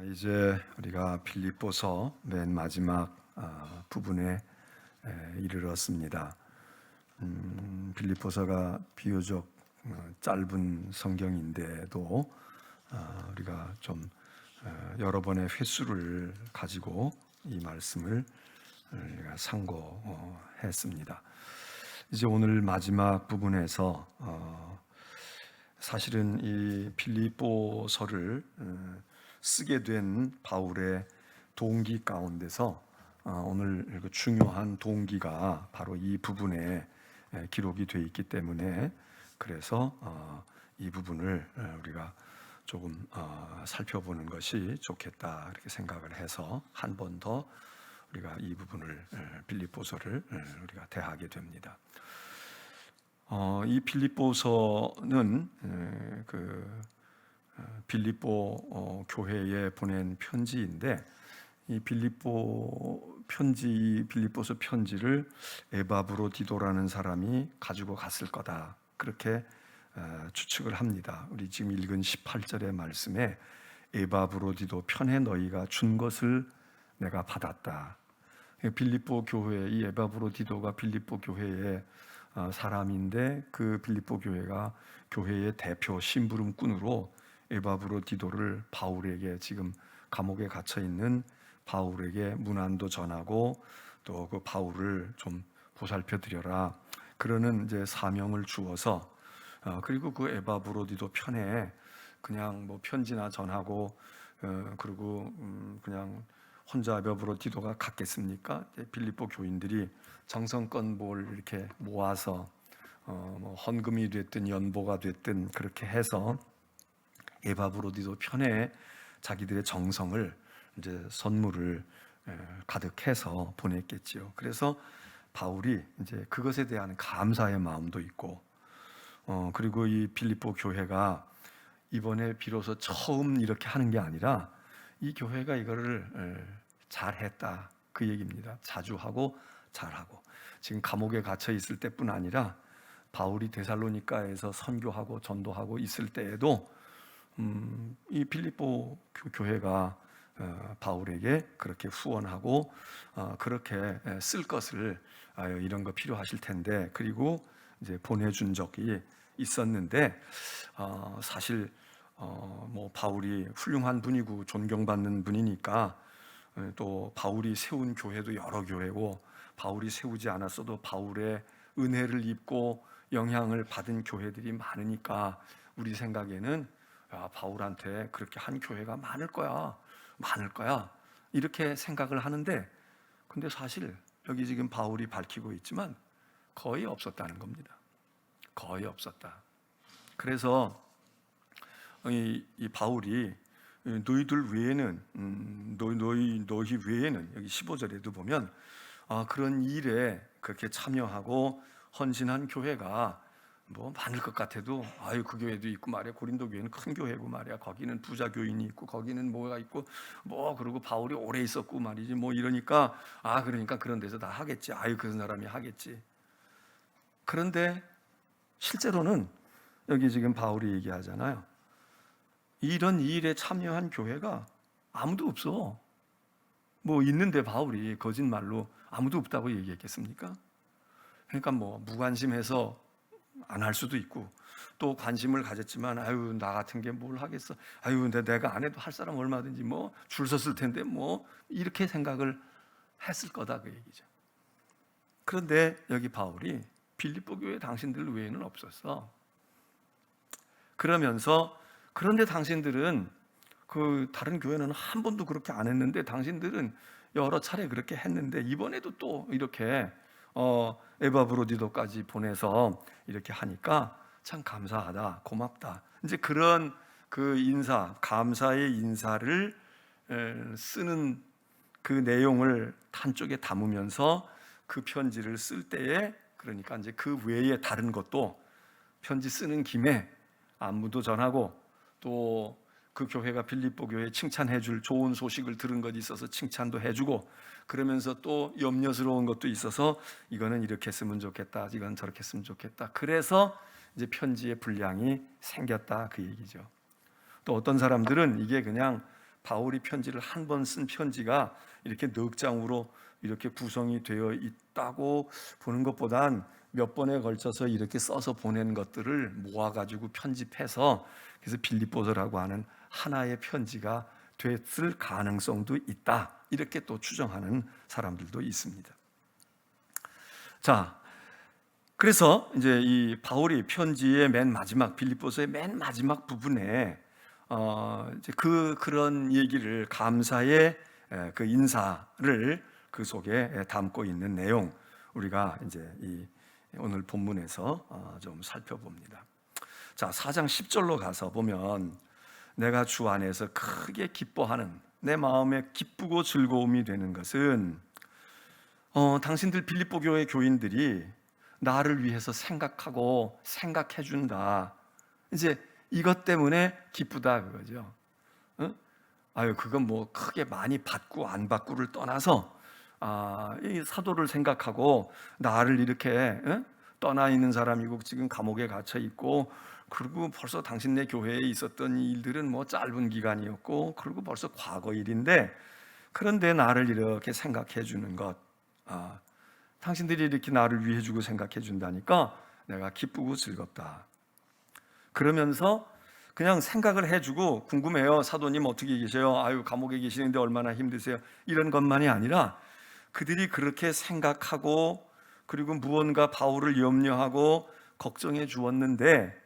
이제 우리가 빌립보서 맨 마지막 부분에 이르렀습니다. 빌립보서가 비교적 짧은 성경인데도 우리가 좀 여러 번의 횟수를 가지고 이 말씀을 우리가 상고했습니다. 이제 오늘 마지막 부분에서 사실은 이 빌립보서를 쓰게 된 바울의 동기 가운데서 오늘 중요한 동기가 바로 이 부분에 기록이 되어 있기 때문에 그래서 이 부분을 우리가 조금 살펴보는 것이 좋겠다 이렇게 생각을 해서 한 번 더 우리가 이 부분을 빌립보서를 우리가 대하게 됩니다. 이 빌립보서는 빌립보 교회에 보낸 편지인데 이 빌립보서 편지를 에바브로디도라는 사람이 가지고 갔을 거다 그렇게 추측을 합니다. 우리 지금 읽은 18절의 말씀에 에바브로디도 편에 너희가 준 것을 내가 받았다. 빌립보 교회 이 에바브로디도가 빌립보 교회의 사람인데 그 빌립보 교회가 교회의 대표 심부름꾼으로 에바브로디도를 바울에게 지금 감옥에 갇혀 있는 바울에게 문안도 전하고 또 그 바울을 좀 보살펴 드려라 그러는 이제 사명을 주어서 그리고 그 에바브로디도 편에 그냥 뭐 편지나 전하고 그리고 그냥 혼자 에바브로디도가 갔겠습니까? 빌립보 교인들이 정성껏 뭘 이렇게 모아서 뭐 헌금이 됐든 연보가 됐든 그렇게 해서 에바브로디도 편에 자기들의 정성을 이제 선물을 가득해서 보냈겠지요. 그래서 바울이 이제 그것에 대한 감사의 마음도 있고, 그리고 이 빌립보 교회가 이번에 비로소 처음 이렇게 하는 게 아니라 이 교회가 이거를 잘했다 그 얘기입니다. 자주 하고 잘하고 지금 감옥에 갇혀 있을 때뿐 아니라 바울이 데살로니가에서 선교하고 전도하고 있을 때에도 이 빌립보 교회가 바울에게 그렇게 후원하고 그렇게 쓸 것을 이런 거 필요하실 텐데 그리고 이제 보내준 적이 있었는데 사실 뭐 바울이 훌륭한 분이고 존경받는 분이니까 또 바울이 세운 교회도 여러 교회고 바울이 세우지 않았어도 바울의 은혜를 입고 영향을 받은 교회들이 많으니까 우리 생각에는 바울한테 그렇게 한 교회가 많을 거야 이렇게 생각을 하는데 근데 사실 여기 지금 바울이 밝히고 있지만 거의 없었다는 겁니다. 거의 없었다. 그래서 이 바울이 너희들 외에는 너희 외에는 여기 15절에도 보면 그런 일에 그렇게 참여하고 헌신한 교회가 뭐 많을 것 같아도 그 교회도 있고 말이야. 고린도 교회는 큰 교회고 말이야. 거기는 부자 교인이 있고 거기는 뭐가 있고 뭐 그리고 바울이 오래 있었고 말이지 뭐 이러니까 그러니까 그런 데서 다 하겠지. 그런 사람이 하겠지. 그런데 실제로는 여기 지금 바울이 얘기하잖아요. 이런 일에 참여한 교회가 아무도 없어. 뭐 있는데 바울이 거짓말로 아무도 없다고 얘기했겠습니까? 그러니까 뭐 무관심해서 안 할 수도 있고 또 관심을 가졌지만 나 같은 게 뭘 하겠어. 근데 내가 안 해도 할 사람 얼마든지 뭐 줄 섰을 텐데 뭐 이렇게 생각을 했을 거다 그 얘기죠. 그런데 여기 바울이 빌립보 교회 당신들 외에는 없었어. 그러면서 그런데 당신들은 그 다른 교회는 한 번도 그렇게 안 했는데 당신들은 여러 차례 그렇게 했는데 이번에도 또 이렇게 에바브로디도까지 보내서 이렇게 하니까 참 감사하다, 고맙다. 이제 그런 그 인사, 감사의 인사를 쓰는 그 내용을 한쪽에 담으면서 그 편지를 쓸 때에 그러니까 이제 그 외에 다른 것도 편지 쓰는 김에 안부도 전하고 또 그 교회가 빌립보 교회에 칭찬해 줄 좋은 소식을 들은 것이 있어서 칭찬도 해주고 그러면서 또 염려스러운 것도 있어서 이거는 이렇게 했으면 좋겠다 이건 저렇게 했으면 좋겠다 그래서 이제 편지의 분량이 생겼다 그 얘기죠. 또 어떤 사람들은 이게 그냥 바울이 편지를 한 번 쓴 편지가 이렇게 넉 장으로 이렇게 구성이 되어 있다고 보는 것보단 몇 번에 걸쳐서 이렇게 써서 보낸 것들을 모아가지고 편집해서 그래서 빌립보서라고 하는 하나의 편지가 됐을 가능성도 있다, 이렇게 또 추정하는 사람들도 있습니다. 자, 그래서 이제 이 바울이 편지의 맨 마지막, 빌립보서의 맨 마지막 부분에 이제 그런 얘기를, 감사의 그 인사를 그 속에 담고 있는 내용, 우리가 이제 이 오늘 본문에서 좀 살펴봅니다. 자, 4장 10절로 가서 보면, 내가 주 안에서 크게 기뻐하는, 내 마음에 기쁘고 즐거움이 되는 것은 당신들 빌립보 교회 교인들이 나를 위해서 생각하고 생각해 준다, 이제 이것 때문에 기쁘다 그거죠. 아유, 그건 뭐 크게 많이 받고 안 받고를 떠나서 이 사도를 생각하고, 나를 이렇게 떠나 있는 사람이고 지금 감옥에 갇혀 있고, 그리고 벌써 당신네 교회에 있었던 일들은 뭐 짧은 기간이었고, 그리고 벌써 과거 일인데, 그런데 나를 이렇게 생각해 주는 것, 당신들이 이렇게 나를 위해 주고 생각해 준다니까 내가 기쁘고 즐겁다. 그러면서 그냥 생각을 해주고, 궁금해요, 사도님 어떻게 계세요? 아유, 감옥에 계시는데 얼마나 힘드세요? 이런 것만이 아니라 그들이 그렇게 생각하고, 그리고 무언가 바울을 염려하고 걱정해 주었는데,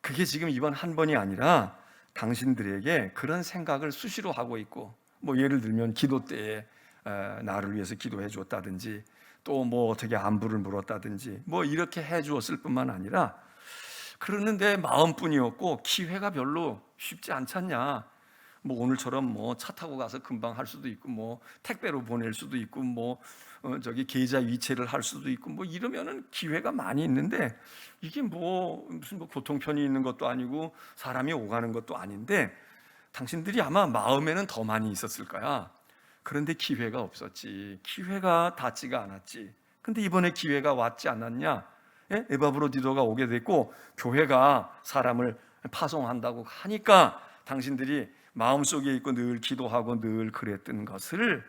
그게 지금 이번 한 번이 아니라 당신들에게 그런 생각을 수시로 하고 있고, 뭐 예를 들면 기도 때에 나를 위해서 기도해 주었다든지, 또 뭐 어떻게 안부를 물었다든지, 뭐 이렇게 해 주었을 뿐만 아니라, 그러는데 마음뿐이었고 기회가 별로 쉽지 않잖냐. 뭐 오늘처럼 뭐 차 타고 가서 금방 할 수도 있고, 뭐 택배로 보낼 수도 있고, 뭐 저기 계좌 이체를 할 수도 있고, 뭐 이러면은 기회가 많이 있는데, 이게 뭐 무슨 뭐 교통편이 있는 것도 아니고 사람이 오가는 것도 아닌데, 당신들이 아마 마음에는 더 많이 있었을 거야. 그런데 기회가 없었지. 기회가 닿지가 않았지. 근데 이번에 기회가 왔지 않았냐? 에바브로디도가 오게 됐고, 교회가 사람을 파송한다고 하니까 당신들이 마음속에 있고 늘 기도하고 늘 그랬던 것을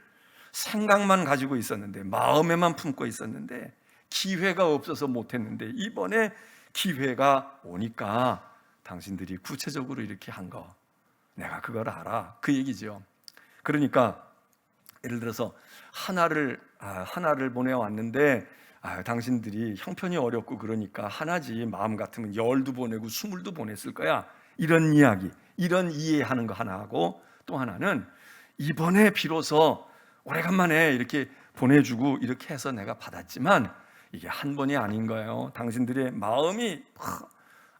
생각만 가지고 있었는데, 마음에만 품고 있었는데, 기회가 없어서 못했는데, 이번에 기회가 오니까 당신들이 구체적으로 이렇게 한 거, 내가 그걸 알아, 그 얘기죠. 그러니까 예를 들어서 하나를 보내왔는데, 당신들이 형편이 어렵고 그러니까 하나지, 마음 같으면 10도 보내고 20도 보냈을 거야, 이런 이야기, 이런 이해하는 거 하나 하고, 또 하나는 이번에 비로소 오래간만에 이렇게 보내주고 이렇게 해서 내가 받았지만 이게 한 번이 아닌 거예요. 당신들의 마음이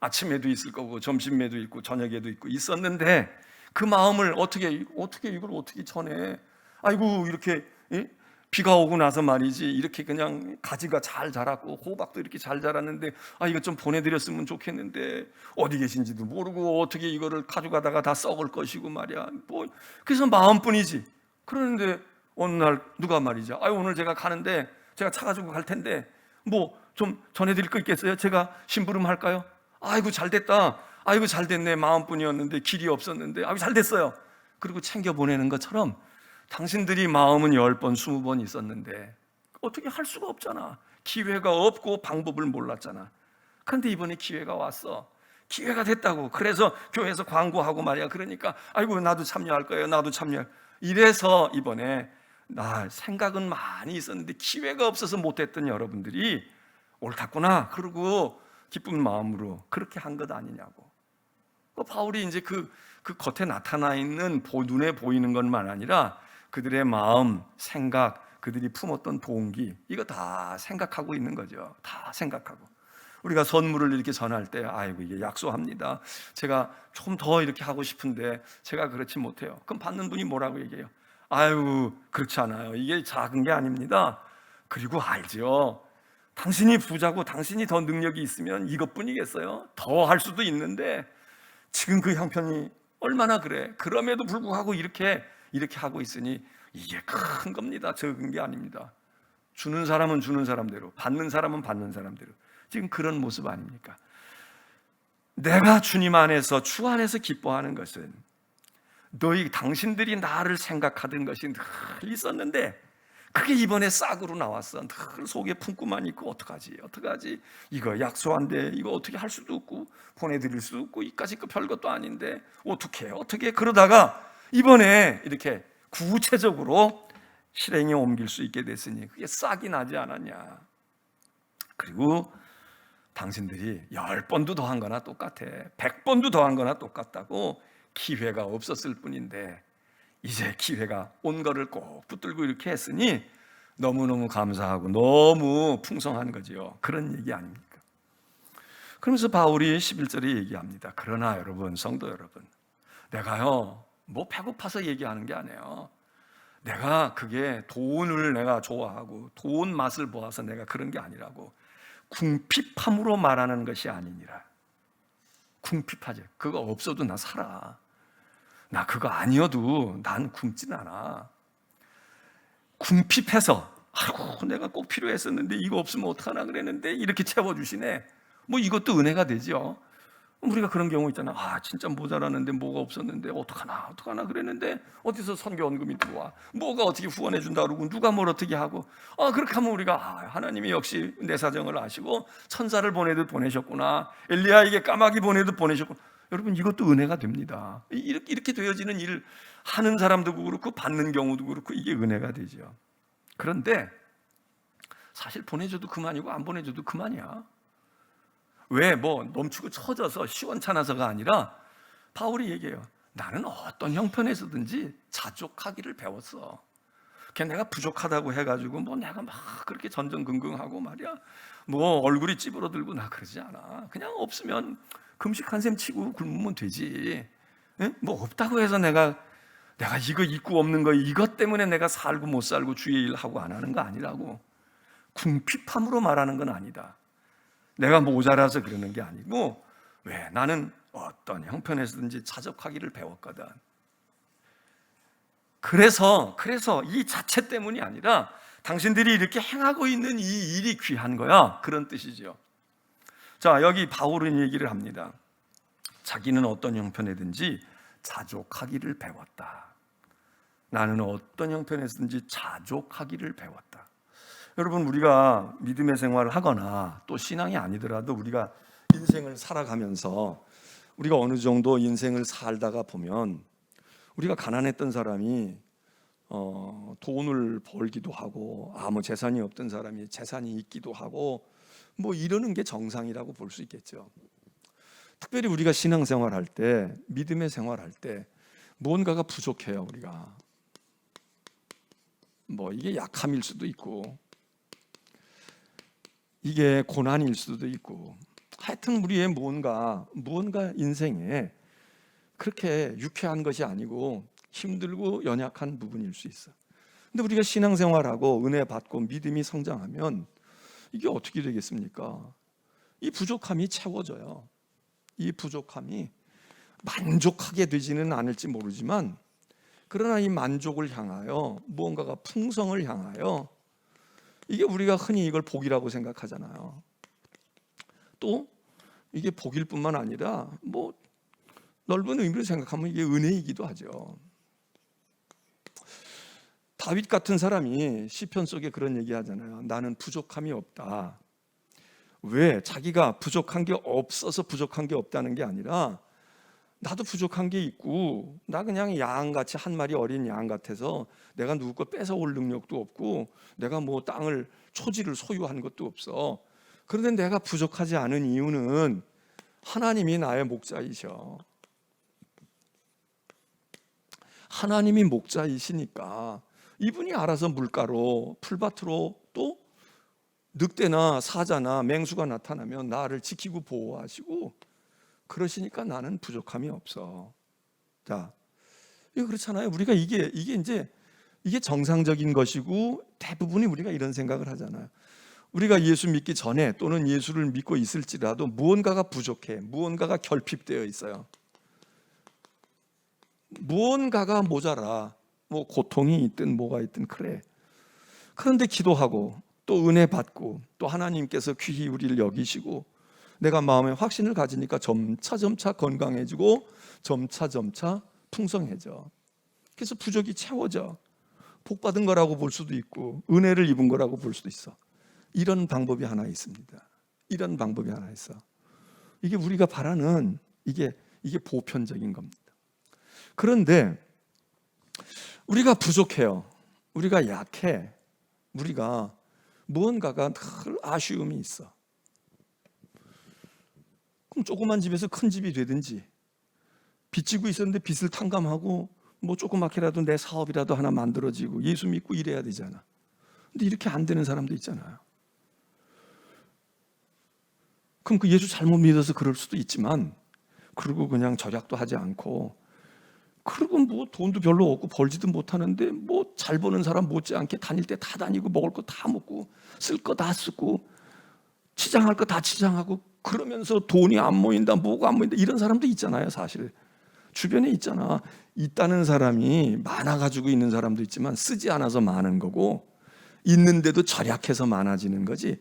아침에도 있을 거고 점심에도 있고 저녁에도 있고 있었는데, 그 마음을 어떻게 이걸 어떻게 전해? 아이고, 이렇게 비가 오고 나서 말이지, 이렇게 그냥 가지가 잘 자랐고 호박도 이렇게 잘 자랐는데, 이거 좀 보내드렸으면 좋겠는데, 어디 계신지도 모르고 어떻게 이거를 가져가다가 다 썩을 것이고 말이야. 뭐 그래서 마음뿐이지. 그러는데 어느 날 누가 말이죠, 오늘 제가 가는데, 제가 차 가지고 갈 텐데 뭐 좀 전해드릴 거 있겠어요? 제가 심부름 할까요? 아이고 잘 됐다. 아이고 잘 됐네. 마음뿐이었는데 길이 없었는데 아이고 잘 됐어요. 그리고 챙겨 보내는 것처럼, 당신들이 마음은 10번 20번 있었는데 어떻게 할 수가 없잖아. 기회가 없고 방법을 몰랐잖아. 그런데 이번에 기회가 왔어. 기회가 됐다고. 그래서 교회에서 광고하고 말이야. 그러니까 아이고 나도 참여할 거예요. 나도 참여할. 이래서 이번에 생각은 많이 있었는데 기회가 없어서 못했던 여러분들이 옳았구나, 그러고 기쁜 마음으로 그렇게 한 것 아니냐고. 바울이 이제 그 겉에 나타나 있는 눈에 보이는 것만 아니라 그들의 마음, 생각, 그들이 품었던 동기, 이거 다 생각하고 있는 거죠. 다 생각하고. 우리가 선물을 이렇게 전할 때, 아이고 이게 약소합니다, 제가 좀 더 이렇게 하고 싶은데 제가 그렇지 못해요. 그럼 받는 분이 뭐라고 얘기해요? 아유 그렇지 않아요, 이게 작은 게 아닙니다. 그리고 알죠, 당신이 부자고 당신이 더 능력이 있으면 이것뿐이겠어요? 더 할 수도 있는데 지금 그 형편이 얼마나 그래. 그럼에도 불구하고 이렇게 하고 있으니 이게 큰 겁니다. 적은 게 아닙니다. 주는 사람은 주는 사람대로, 받는 사람은 받는 사람대로. 지금 그런 모습 아닙니까? 내가 주님 안에서, 주 안에서 기뻐하는 것은 당신들이 나를 생각하던 것이 늘 있었는데 그게 이번에 싹으로 나왔어. 늘 속에 품고만 있고 어떡하지? 이거 약소한데 이거 어떻게 할 수도 없고 보내드릴 수도 없고 이까짓 거 별것도 아닌데 어떻게 그러다가 이번에 이렇게 구체적으로 실행에 옮길 수 있게 됐으니 그게 싹이 나지 않았냐. 그리고 당신들이 10번도 더한 거나 똑같아. 100번도 더한 거나 똑같다고 기회가 없었을 뿐인데 이제 기회가 온 거를 꼭 붙들고 이렇게 했으니 너무너무 감사하고 너무 풍성한 거죠. 그런 얘기 아닙니까? 그러면서 바울이 11절에 얘기합니다. 그러나 여러분, 성도 여러분, 내가요 뭐 배고파서 얘기하는 게 아니에요. 내가 그게 돈을 내가 좋아하고 돈 맛을 보아서 내가 그런 게 아니라고. 궁핍함으로 말하는 것이 아니니라. 궁핍하지. 그거 없어도 나 살아. 나 그거 아니어도 난 굶진 않아. 궁핍해서 아이고 내가 꼭 필요했었는데 이거 없으면 어떡하나 그랬는데 이렇게 채워주시네. 뭐 이것도 은혜가 되죠. 우리가 그런 경우 있잖아. 진짜 모자라는데 뭐가 없었는데 어떡하나 그랬는데 어디서 선교 헌금이 들어와. 뭐가 어떻게 후원해 준다 그러고 누가 뭘 어떻게 하고. 그렇게 하면 우리가 하나님이 역시 내 사정을 아시고 천사를 보내듯 보내셨구나. 엘리야에게 까마귀 보내듯 보내셨구나. 여러분 이것도 은혜가 됩니다. 이렇게 되어지는 일을 하는 사람도 그렇고 받는 경우도 그렇고 이게 은혜가 되죠. 그런데 사실 보내줘도 그만이고 안 보내줘도 그만이야. 왜 넘치고 처져서 시원찮아서가 아니라 바울이 얘기해요. 나는 어떤 형편에서든지 자족하기를 배웠어. 그냥 내가 부족하다고 해가지고 내가 막 그렇게 전전긍긍하고 말이야 얼굴이 찌부러들고 나 그러지 않아. 그냥 없으면 금식 한 셈 치고 굶으면 되지. 없다고 해서 내가 이거 있고 없는 거 이것 때문에 내가 살고 못 살고 주의 일 하고 안 하는 거 아니라고. 궁핍함으로 말하는 건 아니다. 내가 모자라서 그러는 게 아니고 왜? 나는 어떤 형편에서든지 자족하기를 배웠거든. 그래서 이 자체 때문이 아니라 당신들이 이렇게 행하고 있는 이 일이 귀한 거야. 그런 뜻이죠. 자, 여기 바울은 얘기를 합니다. 자기는 어떤 형편에든지 자족하기를 배웠다. 나는 어떤 형편에서든지 자족하기를 배웠다. 여러분 우리가 믿음의 생활을 하거나 또 신앙이 아니더라도 우리가 인생을 살아가면서 우리가 어느 정도 인생을 살다가 보면 우리가 가난했던 사람이 돈을 벌기도 하고 아무 재산이 없던 사람이 재산이 있기도 하고 이러는 게 정상이라고 볼 수 있겠죠. 특별히 우리가 신앙생활할 때 믿음의 생활할 때 무언가가 부족해요. 우리가 이게 약함일 수도 있고 이게 고난일 수도 있고 하여튼 우리의 무언가 인생에 그렇게 유쾌한 것이 아니고 힘들고 연약한 부분일 수 있어. 근데 우리가 신앙생활하고 은혜 받고 믿음이 성장하면 이게 어떻게 되겠습니까? 이 부족함이 채워져요. 이 부족함이 만족하게 되지는 않을지 모르지만 그러나 이 만족을 향하여 무언가가 풍성을 향하여 이게 우리가 흔히 이걸 복이라고 생각하잖아요. 또 이게 복일 뿐만 아니라 넓은 의미로 생각하면 이게 은혜이기도 하죠. 다윗 같은 사람이 시편 속에 그런 얘기 하잖아요. 나는 부족함이 없다. 왜? 자기가 부족한 게 없어서 부족한 게 없다는 게 아니라 나도 부족한 게 있고 나 그냥 양같이 한 마리 어린 양 같아서 내가 누구 거 뺏어올 능력도 없고 내가 땅을 초지를 소유한 것도 없어. 그런데 내가 부족하지 않은 이유는 하나님이 나의 목자이셔. 하나님이 목자이시니까 이분이 알아서 물가로 풀밭으로 또 늑대나 사자나 맹수가 나타나면 나를 지키고 보호하시고 그러시니까 나는 부족함이 없어. 자, 이거 그렇잖아요. 우리가 이게 이제 이게 정상적인 것이고 대부분이 우리가 이런 생각을 하잖아요. 우리가 예수 믿기 전에 또는 예수를 믿고 있을지라도 무언가가 부족해. 무언가가 결핍되어 있어요. 무언가가 모자라. 고통이 있든 뭐가 있든 그래. 그런데 기도하고 또 은혜 받고 또 하나님께서 귀히 우리를 여기시고 내가 마음에 확신을 가지니까 점차 건강해지고 점차 풍성해져. 그래서 부족이 채워져. 복 받은 거라고 볼 수도 있고 은혜를 입은 거라고 볼 수도 있어. 이런 방법이 하나 있습니다. 이런 방법이 하나 있어. 이게 우리가 바라는 이게 보편적인 겁니다. 그런데 우리가 부족해요. 우리가 약해. 우리가 무언가가 늘 아쉬움이 있어. 그럼 조그만 집에서 큰 집이 되든지, 빚지고 있었는데 빚을 탕감하고 뭐 조그맣게라도 내 사업이라도 하나 만들어지고 예수 믿고 이래야 되잖아. 근데 이렇게 안 되는 사람도 있잖아요. 그럼 그 예수 잘못 믿어서 그럴 수도 있지만, 그리고 그냥 절약도 하지 않고, 그리고 뭐 돈도 별로 없고 벌지도 못하는데 뭐 잘 버는 사람 못지않게 다닐 때 다 다니고 먹을 거 다 먹고 쓸 거 다 쓰고 치장할 거 다 치장하고, 그러면서 돈이 안 모인다, 뭐가 안 모인다, 이런 사람도 있잖아요. 사실 주변에 있잖아. 있다는 사람이 많아가지고 있는 사람도 있지만 쓰지 않아서 많은 거고, 있는데도 절약해서 많아지는 거지.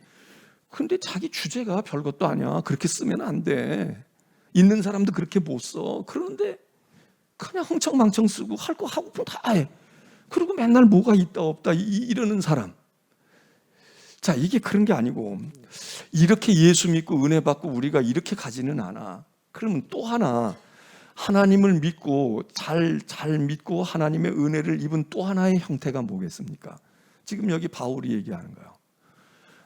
근데 자기 주제가 별것도 아니야. 그렇게 쓰면 안 돼. 있는 사람도 그렇게 못 써. 그런데 그냥 흥청망청 쓰고 할 거 하고 다 해. 그리고 맨날 뭐가 있다 없다 이러는 사람. 자, 이게 그런 게 아니고, 이렇게 예수 믿고 은혜 받고 우리가 이렇게 가지는 않아. 그러면 또 하나, 하나님을 믿고 잘 믿고 하나님의 은혜를 입은 또 하나의 형태가 뭐겠습니까? 지금 여기 바울이 얘기하는 거예요.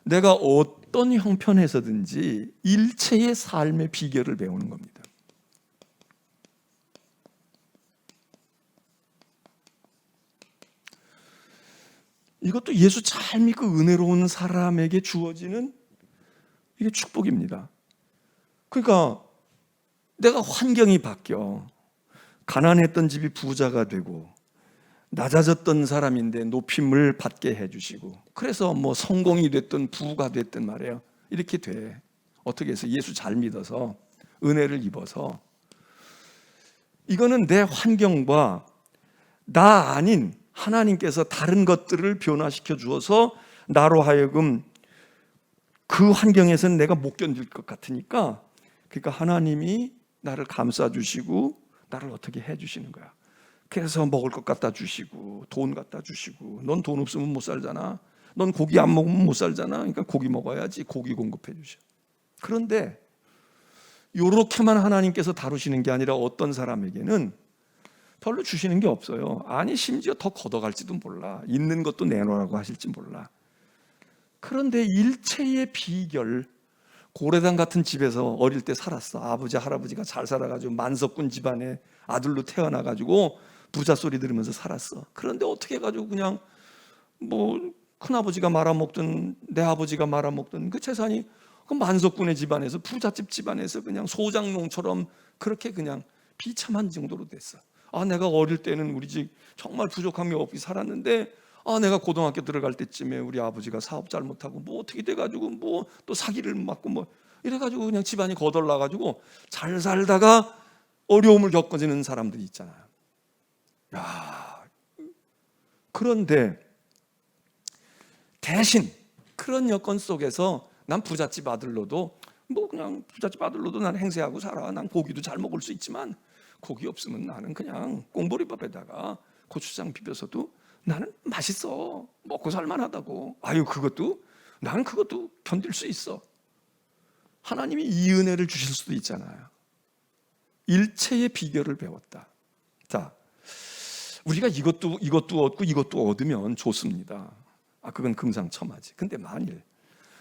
내가 어떤 형편에서든지 일체의 삶의 비결을 배우는 겁니다. 이것도 예수 잘 믿고 은혜로운 사람에게 주어지는 이게 축복입니다. 그러니까 내가 환경이 바뀌어. 가난했던 집이 부자가 되고, 낮아졌던 사람인데 높임을 받게 해주시고, 그래서 뭐 성공이 됐든 부가 됐든 말이에요. 이렇게 돼. 어떻게 해서 예수 잘 믿어서 은혜를 입어서. 이거는 내 환경과 나 아닌 하나님께서 다른 것들을 변화시켜 주어서 나로 하여금 그 환경에서는 내가 못 견딜 것 같으니까, 그러니까 하나님이 나를 감싸 주시고 나를 어떻게 해 주시는 거야. 그래서 먹을 것 갖다 주시고 돈 갖다 주시고, 넌 돈 없으면 못 살잖아. 넌 고기 안 먹으면 못 살잖아. 그러니까 고기 먹어야지. 고기 공급해 주셔. 그런데 요렇게만 하나님께서 다루시는 게 아니라 어떤 사람에게는 별로 주시는 게 없어요. 아니 심지어 더 걷어갈지도 몰라. 있는 것도 내놓으라고 하실지 몰라. 그런데 일체의 비결, 고래당 같은 집에서 어릴 때 살았어. 아버지 할아버지가 잘 살아가지고 만석군 집안에 아들로 태어나가지고 부자 소리 들으면서 살았어. 그런데 어떻게 해가지고 그냥 뭐 큰아버지가 말아먹든 내 아버지가 말아먹든 그 재산이 그 만석군의 집안에서, 부잣집 집안에서 그냥 소장농처럼 그렇게 그냥 비참한 정도로 됐어. 아, 내가 어릴 때는 우리 집 정말 부족함이 없이 살았는데, 아, 내가 고등학교 들어갈 때쯤에 우리 아버지가 사업 잘못하고 뭐 어떻게 돼가지고 뭐 또 사기를 맞고 뭐 이래가지고 그냥 집안이 거덜나가지고 잘 살다가 어려움을 겪어지는 사람들이 있잖아요. 야, 그런데 대신 그런 여건 속에서 난 부잣집 아들로도 뭐 그냥 부잣집 아들로도 난 행세하고 살아. 난 고기도 잘 먹을 수 있지만 고기 없으면 나는 그냥 꽁보리밥에다가 고추장 비벼서도 나는 맛있어. 먹고 살만하다고. 아유, 나는 그것도 견딜 수 있어. 하나님이 이 은혜를 주실 수도 있잖아요. 일체의 비결을 배웠다. 자, 우리가 이것도 얻고 이것도 얻으면 좋습니다. 아, 그건 금상첨화지. 근데 만일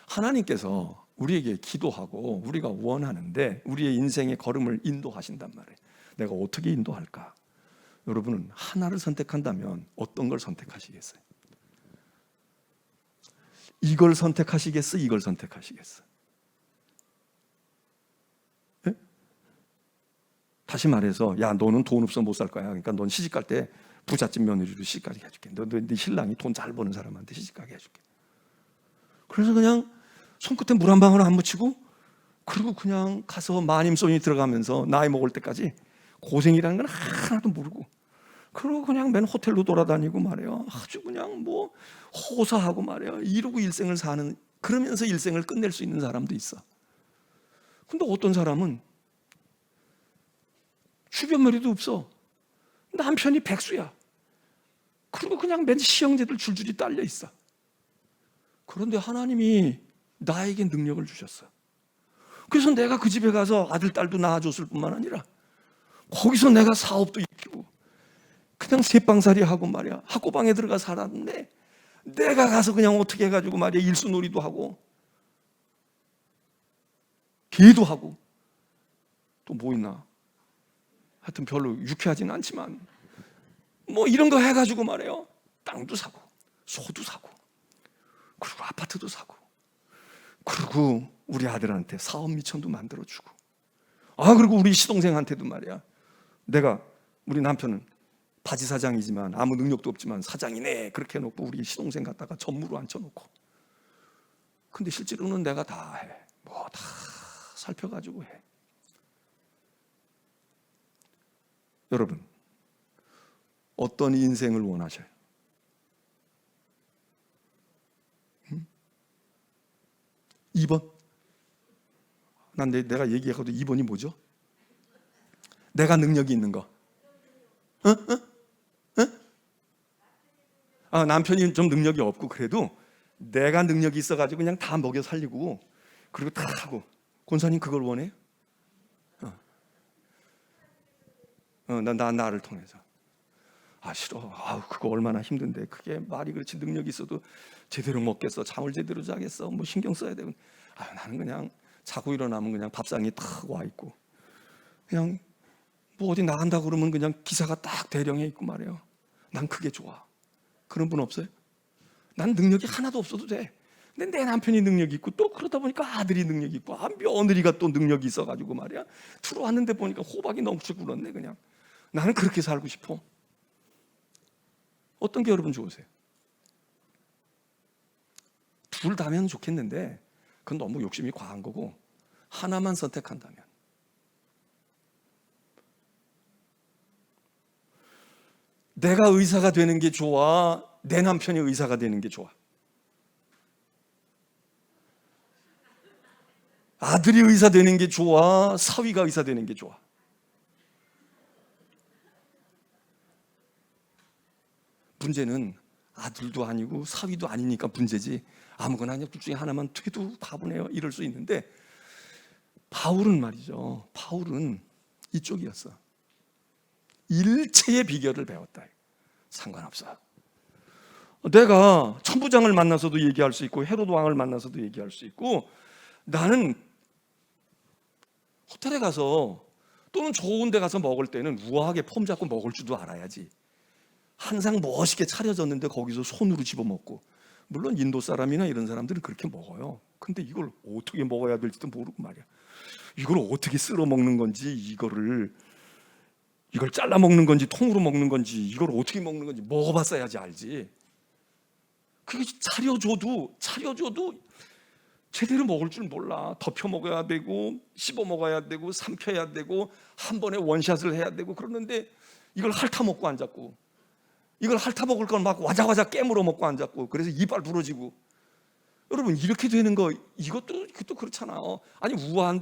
하나님께서 우리에게 기도하고 우리가 원하는데 우리의 인생의 걸음을 인도하신단 말이에요. 내가 어떻게 인도할까? 여러분은 하나를 선택한다면 어떤 걸 선택하시겠어요? 이걸 선택하시겠어? 이걸 선택하시겠어? 네? 다시 말해서, 야, 너는 돈 없어 못 살 거야. 그러니까 넌 시집갈 때 부잣집 며느리로 시집가게 해줄게. 네 신랑이 돈 잘 버는 사람한테 시집가게 해줄게. 그래서 그냥 손끝에 물 한 방울 안 묻히고, 그리고 그냥 가서 마님손이 들어가면서 나이 먹을 때까지 고생이라는 건 하나도 모르고, 그리고 그냥 맨 호텔로 돌아다니고 말이에요. 아주 그냥 뭐 호사하고 말이에요. 이러고 일생을 사는, 그러면서 일생을 끝낼 수 있는 사람도 있어. 근데 어떤 사람은 주변 머리도 없어. 남편이 백수야. 그리고 그냥 맨 시형제들 줄줄이 딸려 있어. 그런데 하나님이 나에게 능력을 주셨어. 그래서 내가 그 집에 가서 아들, 딸도 낳아줬을 뿐만 아니라 거기서 내가 사업도 입히고 그냥 새방살이 하고 말이야. 학고방에 들어가 살았는데 내가 가서 그냥 어떻게 해가지고 말이야. 일수놀이도 하고 개도 하고 또 뭐 있나? 하여튼 별로 유쾌하진 않지만 뭐 이런 거 해가지고 말이에요. 땅도 사고 소도 사고 그리고 아파트도 사고 그리고 우리 아들한테 사업 미천도 만들어주고 그리고 우리 시동생한테도 말이야. 내가 우리 남편은 바지 사장이지만 아무 능력도 없지만 사장이네 그렇게 해놓고 우리 시동생 갖다가 전무로 앉혀놓고 근데 실제로는 내가 다 해. 뭐 다 살펴가지고 해. 여러분 어떤 인생을 원하셔요? 2번? 내가 얘기하고도 2번이 뭐죠? 내가 능력이 있는 거. 남편이 좀 능력이 없고 그래도 내가 능력이 있어가지고 그냥 다 먹여 살리고 그리고 다 하고. 권사님 그걸 원해요? 나를 통해서. 싫어. 그거 얼마나 힘든데. 그게 말이 그렇지 능력이 있어도 제대로 먹겠어? 잠을 제대로 자겠어? 뭐 신경 써야 되고. 나는 그냥 자고 일어나면 그냥 밥상이 탁 와 있고 그냥 뭐 어디 나간다 그러면 그냥 기사가 딱 대령해 있고 말이에요. 난 그게 좋아. 그런 분 없어요? 난 능력이 하나도 없어도 돼. 근데 내 남편이 능력이 있고 또 그러다 보니까 아들이 능력이 있고 며느리가 또 능력이 있어가지고 말이야. 들어왔는데 보니까 호박이 넘쳐 굴었네 그냥. 나는 그렇게 살고 싶어. 어떤 게 여러분 좋으세요? 둘 다면 좋겠는데 그건 너무 욕심이 과한 거고 하나만 선택한다면 내가 의사가 되는 게 좋아? 내 남편이 의사가 되는 게 좋아? 아들이 의사 되는 게 좋아? 사위가 의사 되는 게 좋아? 문제는 아들도 아니고 사위도 아니니까 문제지 아무거나 아니야 둘 중에 하나만 돼도 바보네요 이럴 수 있는데 바울은 말이죠. 바울은 이쪽이었어. 일체의 비결을 배웠다. 상관없어. 내가 천부장을 만나서도 얘기할 수 있고 헤로드 왕을 만나서도 얘기할 수 있고 나는 호텔에 가서 또는 좋은 데 가서 먹을 때는 우아하게 폼 잡고 먹을 줄도 알아야지. 항상 멋있게 차려졌는데 거기서 손으로 집어먹고 물론 인도 사람이나 이런 사람들은 그렇게 먹어요. 근데 이걸 어떻게 먹어야 될지도 모르고 말이야. 이걸 어떻게 쓸어 먹는 건지 이걸 잘라 먹는 건지 통으로 먹는 건지 이걸 어떻게 먹는 건지 먹어봤어야지 알지. 그게 차려줘도 제대로 먹을 줄 몰라. 덮여 먹어야 되고 씹어 먹어야 되고 삼켜야 되고 한 번에 원샷을 해야 되고 그러는데 이걸 핥아 먹고 앉았고 이걸 핥아 먹을 건 막 와자와자 깨물어 먹고 앉았고 그래서 이빨 부러지고 여러분 이렇게 되는 거 이것도 그렇잖아. 아니 우아한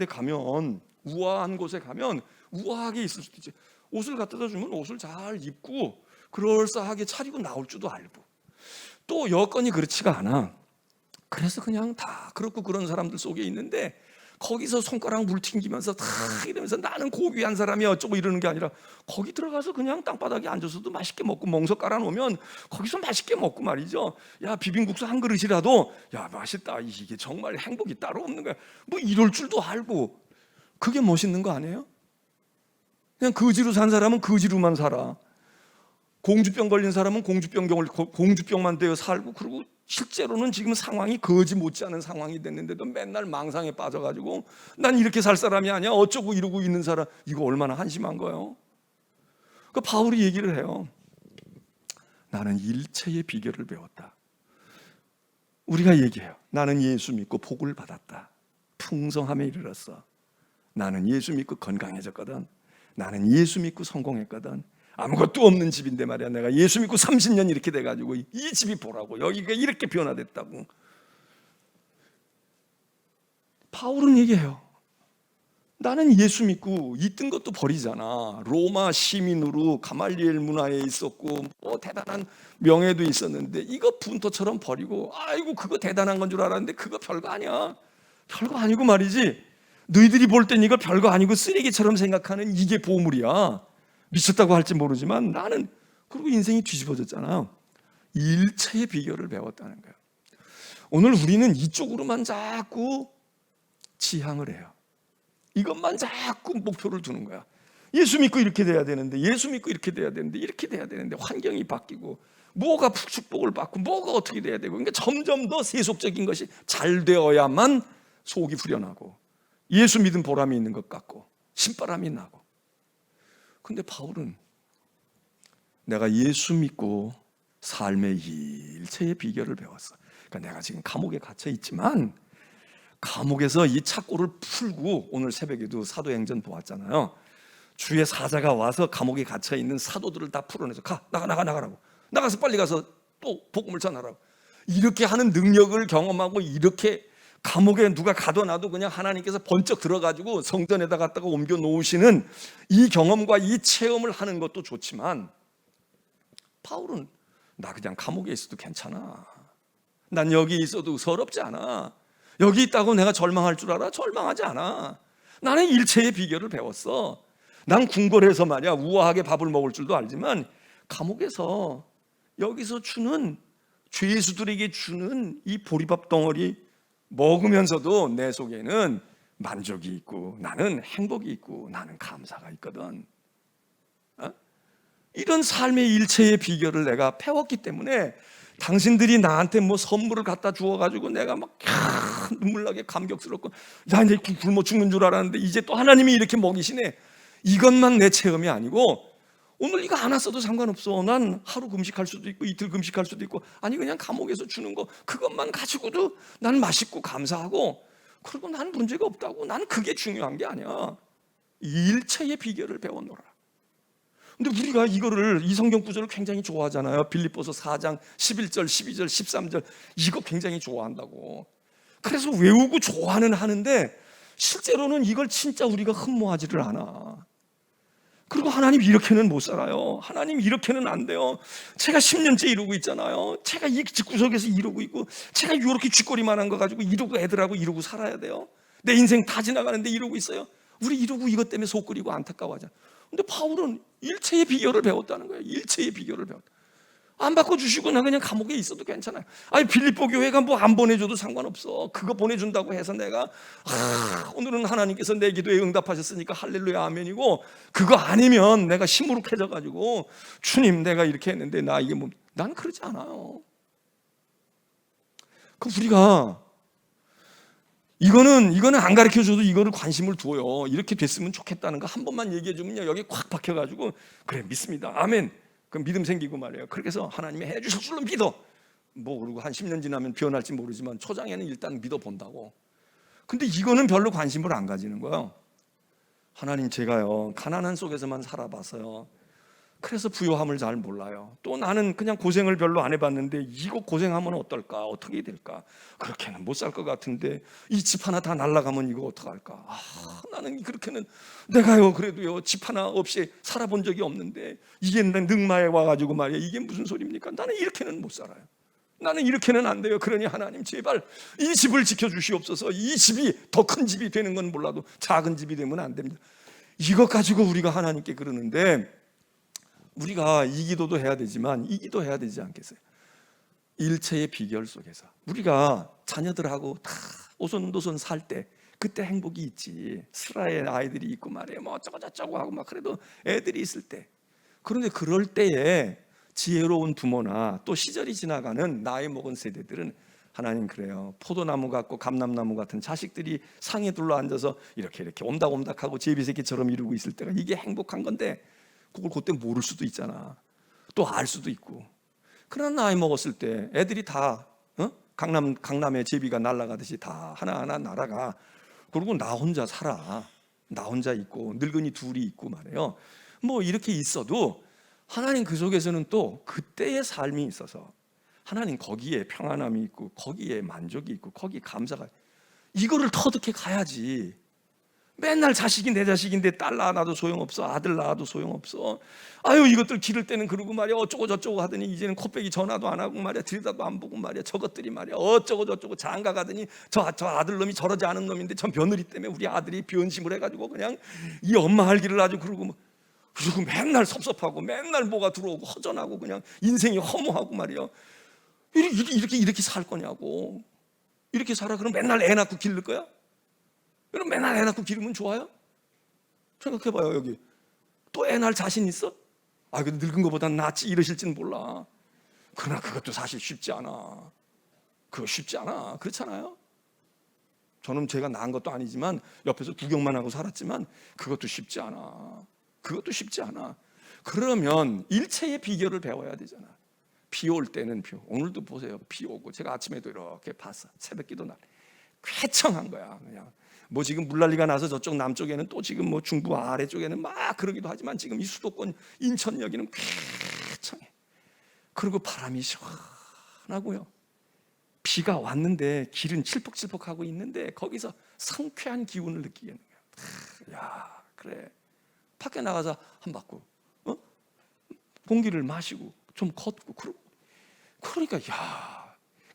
곳에 가면 우아하게 있을 수도 있지. 옷을 갖다 주면 옷을 잘 입고 그럴싸하게 차리고 나올 줄도 알고 또 여건이 그렇지가 않아. 그래서 그냥 다 그렇고 그런 사람들 속에 있는데 거기서 손가락 물 튕기면서 다 이러면서 나는 고귀한 사람이 어쩌고 이러는 게 아니라 거기 들어가서 그냥 땅바닥에 앉아서도 맛있게 먹고 멍석 깔아놓으면 거기서 맛있게 먹고 말이죠. 야 비빔국수 한 그릇이라도 야 맛있다 이게 정말 행복이 따로 없는 거야. 뭐 이럴 줄도 알고 그게 멋있는 거 아니에요? 그냥 거지로 산 사람은 거지로만 살아. 공주병 걸린 사람은 공주병만 되어 살고 그리고 실제로는 지금 상황이 거지 못지않은 상황이 됐는데도 맨날 망상에 빠져가지고 난 이렇게 살 사람이 아니야 어쩌고 이러고 있는 사람 이거 얼마나 한심한 거예요. 그 바울이 얘기를 해요. 나는 일체의 비결을 배웠다. 우리가 얘기해요. 나는 예수 믿고 복을 받았다. 풍성함에 이르렀어. 나는 예수 믿고 건강해졌거든. 나는 예수 믿고 성공했거든. 아무것도 없는 집인데 말이야 내가 예수 믿고 30년 이렇게 돼가지고 이 집이 보라고 여기가 이렇게 변화됐다고 바울은 얘기해요. 나는 예수 믿고 있던 것도 버리잖아. 로마 시민으로 가말리엘 문화에 있었고 뭐 대단한 명예도 있었는데 이거 분토처럼 버리고, 아이고 그거 대단한 건 줄 알았는데 그거 별거 아니야. 별거 아니고 말이지. 너희들이 볼 땐 이거 별거 아니고 쓰레기처럼 생각하는 이게 보물이야. 미쳤다고 할지 모르지만 나는, 그리고 인생이 뒤집어졌잖아. 일체의 비결을 배웠다는 거야. 오늘 우리는 이쪽으로만 자꾸 지향을 해요. 이것만 자꾸 목표를 두는 거야. 예수 믿고 이렇게 돼야 되는데, 예수 믿고 이렇게 돼야 되는데, 이렇게 돼야 되는데, 환경이 바뀌고 뭐가 축복을 받고 뭐가 어떻게 돼야 되고, 그러니까 점점 더 세속적인 것이 잘 되어야만 속이 후련하고 예수 믿은 보람이 있는 것 같고 신바람이 나고. 근데 바울은 내가 예수 믿고 삶의 일체의 비결을 배웠어. 그러니까 내가 지금 감옥에 갇혀 있지만 감옥에서 이 착고를 풀고, 오늘 새벽에도 사도행전 보았잖아요. 주의 사자가 와서 감옥에 갇혀 있는 사도들을 다 풀어내서 나가라고, 나가서 빨리 가서 또 복음을 전하라고, 이렇게 하는 능력을 경험하고, 이렇게 감옥에 누가 가둬놔도 그냥 하나님께서 번쩍 들어가지고 성전에다 갖다가 옮겨 놓으시는 이 경험과 이 체험을 하는 것도 좋지만, 바울은 나 그냥 감옥에 있어도 괜찮아. 난 여기 있어도 서럽지 않아. 여기 있다고 내가 절망할 줄 알아? 절망하지 않아. 나는 일체의 비결을 배웠어. 난 궁궐에서 말이야 우아하게 밥을 먹을 줄도 알지만, 감옥에서 여기서 주는, 죄수들에게 주는 이 보리밥 덩어리 먹으면서도 내 속에는 만족이 있고, 나는 행복이 있고, 나는 감사가 있거든. 이런 삶의 일체의 비결을 내가 배웠기 때문에 당신들이 나한테 뭐 선물을 갖다 주어가지고 내가 막 눈물나게 감격스럽고, 야 이제 굶어 죽는 줄 알았는데 이제 또 하나님이 이렇게 먹이시네, 이것만 내 체험이 아니고, 오늘 이거 안 왔어도 상관없어. 난 하루 금식할 수도 있고 이틀 금식할 수도 있고, 아니 그냥 감옥에서 주는 거 그것만 가지고도 난 맛있고 감사하고, 그리고 난 문제가 없다고. 난 그게 중요한 게 아니야. 일체의 비결을 배워놓으라. 근데 우리가 이 성경 구절을 굉장히 좋아하잖아요. 빌립보서 4장 11절, 12절, 13절 이거 굉장히 좋아한다고. 그래서 외우고 좋아는 하는데 실제로는 이걸 진짜 우리가 흠모하지를 않아. 그리고 하나님 이렇게는 못 살아요. 하나님 이렇게는 안 돼요. 제가 10년째 이러고 있잖아요. 제가 이 집구석에서 이러고 있고, 제가 이렇게 쥐꼬리만한 거 가지고 이러고 애들하고 이러고 살아야 돼요. 내 인생 다 지나가는데 이러고 있어요. 우리 이러고 이것 때문에 속 끓이고 안타까워하잖아. 근데 바울은 일체의 비결을 배웠다는 거예요. 일체의 비결을 배웠다. 안 바꿔주시고 나 그냥 감옥에 있어도 괜찮아요. 아니 빌립보 교회가 뭐 안 보내줘도 상관없어. 그거 보내준다고 해서 내가 오늘은 하나님께서 내 기도에 응답하셨으니까 할렐루야 아멘이고, 그거 아니면 내가 시무룩해져가지고 주님 내가 이렇게 했는데 나 이게 뭐, 난 그러지 않아요. 그 우리가 이거는 안 가르쳐줘도 이거를 관심을 두어요. 이렇게 됐으면 좋겠다는 거 한 번만 얘기해주면요 여기 꽉 박혀가지고 그래 믿습니다 아멘, 그럼 믿음 생기고 말이에요. 그렇게 해서 하나님이 해주실 줄로 믿어. 뭐 그리고 한 10년 지나면 변할지 모르지만 초장에는 일단 믿어본다고. 근데 이거는 별로 관심을 안 가지는 거예요. 하나님 제가요 가난한 속에서만 살아봐서요, 그래서 부요함을 잘 몰라요. 또 나는 그냥 고생을 별로 안 해봤는데 이거 고생하면 어떨까, 어떻게 될까, 그렇게는 못 살 것 같은데 이 집 하나 다 날아가면 이거 어떡할까. 나는 그렇게는 내가요 그래도요 집 하나 없이 살아본 적이 없는데 이게 능마에 와가지고 말이야 이게 무슨 소리입니까. 나는 이렇게는 못 살아요. 나는 이렇게는 안 돼요. 그러니 하나님 제발 이 집을 지켜주시옵소서. 이 집이 더 큰 집이 되는 건 몰라도 작은 집이 되면 안 됩니다. 이것 가지고 우리가 하나님께 그러는데, 우리가 이 기도도 해야 되지만 이 기도 해야 되지 않겠어요? 일체의 비결 속에서 우리가 자녀들하고 다 오손도손 살 때 그때 행복이 있지. 슬라의 아이들이 있고 말이에요 뭐 어쩌고 저쩌고 하고 막 그래도 애들이 있을 때. 그런데 그럴 때에 지혜로운 부모나 또 시절이 지나가는 나이 먹은 세대들은 하나님 그래요 포도나무 같고 감람나무 같은 자식들이 상에 둘러앉아서 이렇게 옴닥옴닥하고 제비새끼처럼 이러고 있을 때가 이게 행복한 건데, 그걸 그때 모를 수도 있잖아. 또 알 수도 있고. 그러나 나이 먹었을 때 애들이 다 강남의 제비가 날아가듯이 다 하나하나 날아가. 그리고 나 혼자 살아. 나 혼자 있고 늙은이 둘이 있고 말이에요. 뭐 이렇게 있어도 하나님 그 속에서는 또 그때의 삶이 있어서 하나님 거기에 평안함이 있고 거기에 만족이 있고 거기에 감사가, 이거를 터득해 가야지. 맨날 자식이 내 자식인데 딸 낳아도 소용없어, 아들 낳아도 소용없어. 아유, 이것들 기를 때는 그러고 말이야 어쩌고 저쩌고 하더니 이제는 코빼기 전화도 안 하고 말이야 들여다도 안 보고 말이야 저것들이 말이야 어쩌고 저쩌고 장가 가더니 저 아들놈이 저러지 않은 놈인데 저 며느리 때문에 우리 아들이 변심을 해가지고 그냥 이 엄마 할 길을 아주 그러고 맨날 섭섭하고 맨날 뭐가 들어오고 허전하고 그냥 인생이 허무하고 말이야. 이렇게 살 거냐고. 이렇게 살아. 그럼 맨날 애 낳고 기를 거야? 그럼 맨날 애 낳고 기르면 좋아요? 생각해봐요. 여기 또 애 낳을 자신 있어? 근데 늙은 것보단 낫지 이러실지는 몰라. 그러나 그것도 사실 쉽지 않아. 그거 쉽지 않아. 그렇잖아요. 저는 제가 낳은 것도 아니지만 옆에서 구경만 하고 살았지만 그것도 쉽지 않아. 그것도 쉽지 않아. 그러면 일체의 비결을 배워야 되잖아. 비 올 때는 오늘도 보세요. 비 오고 제가 아침에도 이렇게 봤어. 새벽기도 날 쾌청한 거야. 그냥 뭐 지금 물난리가 나서 저쪽 남쪽에는 또 지금 뭐 중부 아래쪽에는 막 그러기도 하지만 지금 이 수도권 인천 여기는 쾌청해. 그리고 바람이 시원하고요. 비가 왔는데 길은 칠퍽칠퍽하고 있는데 거기서 상쾌한 기운을 느끼겠는 거야. 야, 그래. 밖에 나가서 한 바퀴 공기를 마시고 좀 걷고 그러니까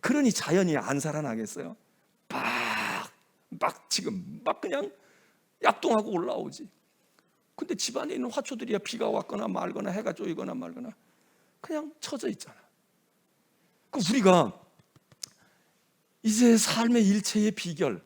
그러니 자연이 안 살아나겠어요? 막 지금 막 그냥 약동하고 올라오지. 근데 집안에 있는 화초들이야 비가 왔거나 말거나 해가 쪼이거나 말거나 그냥 처져 있잖아. 우리가 이제 삶의 일체의 비결,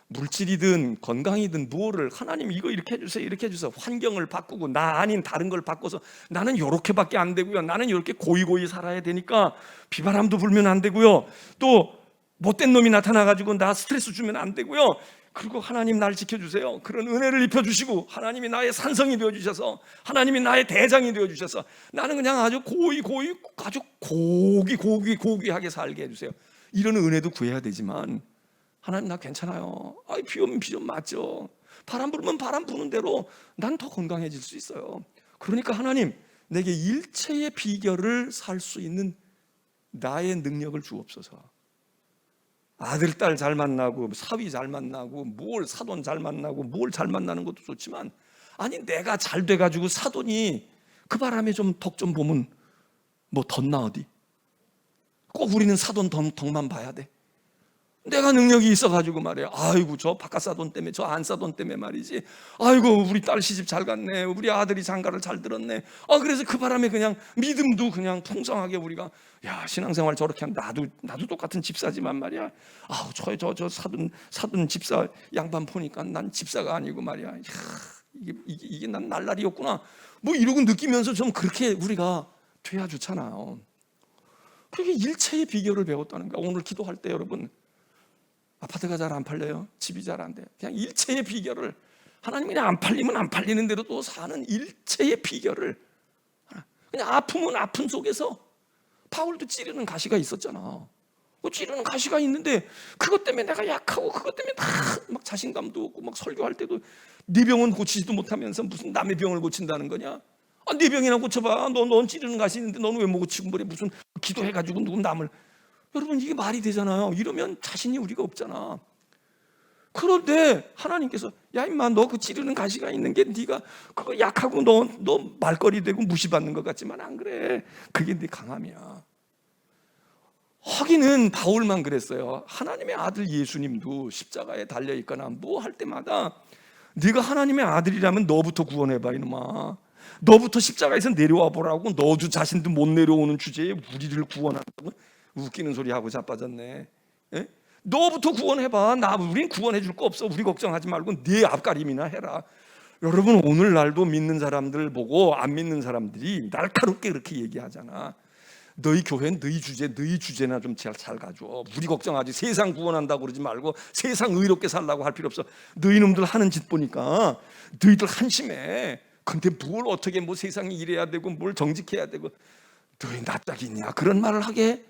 물질이든 건강이든 무엇을 하나님 이거 이렇게 해주세요 이렇게 해주세요. 환경을 바꾸고 나 아닌 다른 걸 바꿔서 나는 요렇게밖에 안 되고요, 나는 이렇게 고이고이 살아야 되니까 비바람도 불면 안 되고요, 또 못된 놈이 나타나가지고 나 스트레스 주면 안 되고요, 그리고 하나님 날 지켜주세요. 그런 은혜를 입혀주시고 하나님이 나의 산성이 되어주셔서 하나님이 나의 대장이 되어주셔서 나는 그냥 아주 아주 고귀하게 살게 해주세요. 이런 은혜도 구해야 되지만 하나님 나 괜찮아요. 비 오면 비 좀 맞죠. 바람 불면 바람 부는 대로 난 더 건강해질 수 있어요. 그러니까 하나님 내게 일체의 비결을 살 수 있는 나의 능력을 주옵소서. 아들, 딸 잘 만나고 사위 잘 만나고 뭘 사돈 잘 만나고 뭘 잘 만나는 것도 좋지만 아니 내가 잘 돼가지고 사돈이 그 바람에 좀 덕 좀 보면 뭐 덧나 어디? 꼭 우리는 사돈 덕만 봐야 돼. 내가 능력이 있어가지고 말이야. 아이고 저 바깥 사돈 때문에 저 안 사돈 때문에 말이지. 아이고 우리 딸 시집 잘 갔네. 우리 아들이 장가를 잘 들었네. 그래서 그 바람에 그냥 믿음도 그냥 풍성하게 우리가 신앙생활 저렇게 하면 나도 똑같은 집사지만 말이야. 저 사돈 집사 양반 보니까 난 집사가 아니고 말이야. 이게 난 날라리였구나. 뭐 이러고 느끼면서 좀 그렇게 우리가 돼야 좋잖아요. 그게 일체의 비결을 배웠다는 거야. 오늘 기도할 때 여러분 아파트가 잘 안 팔려요. 집이 잘 안 돼요. 그냥 일체의 비결을 하나님이 그냥 안 팔리면 안 팔리는 대로 또 사는 일체의 비결을 그냥 아프면 아픈 속에서 바울도 찌르는 가시가 있었잖아. 찌르는 가시가 있는데 그것 때문에 내가 약하고 그것 때문에 막 자신감도 없고 막 설교할 때도 네 병은 고치지도 못하면서 무슨 남의 병을 고친다는 거냐? 네 병이나 고쳐봐. 넌 찌르는 가시 있는데 너는 왜 못 고치고 그래? 무슨 기도해가지고 누군 남을. 여러분 이게 말이 되잖아요. 이러면 자신이 우리가 없잖아. 그런데 하나님께서 야 임마 너 그 찌르는 가시가 있는 게 네가 그거 약하고 너 말거리 되고 무시받는 것 같지만 안 그래. 그게 네 강함이야. 하기는 바울만 그랬어요. 하나님의 아들 예수님도 십자가에 달려있거나 뭐 할 때마다 네가 하나님의 아들이라면 너부터 구원해봐 이놈아. 너부터 십자가에서 내려와 보라고. 너도 자신도 못 내려오는 주제에 우리를 구원한다고. 웃기는 소리 하고 자빠졌네. 에? 너부터 구원해봐. 우린 구원해 줄 거 없어. 우리 걱정하지 말고 네 앞가림이나 해라. 여러분 오늘날도 믿는 사람들 보고 안 믿는 사람들이 날카롭게 그렇게 얘기하잖아. 너희 교회는 너희 주제나 좀 잘 가져. 우리 걱정하지. 세상 구원한다고 그러지 말고 세상 의롭게 살라고 할 필요 없어. 너희 놈들 하는 짓 보니까 너희들 한심해. 근데 뭘 어떻게 뭐 세상이 이래야 되고 뭘 정직해야 되고 너희 낯짝이 있냐 그런 말을 하게?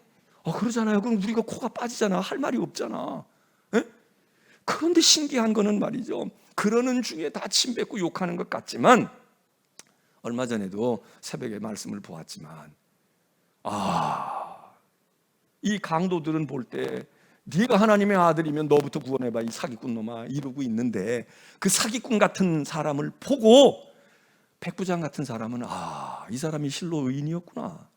그러잖아요. 그럼 우리가 코가 빠지잖아. 할 말이 없잖아. 에? 그런데 신기한 거는 말이죠. 그러는 중에 다 침뱉고 욕하는 것 같지만 얼마 전에도 새벽에 말씀을 보았지만 이 강도들은 볼 때 네가 하나님의 아들이면 너부터 구원해봐, 이 사기꾼 놈아, 이러고 있는데, 그 사기꾼 같은 사람을 보고 백부장 같은 사람은 이 사람이 실로 의인이었구나,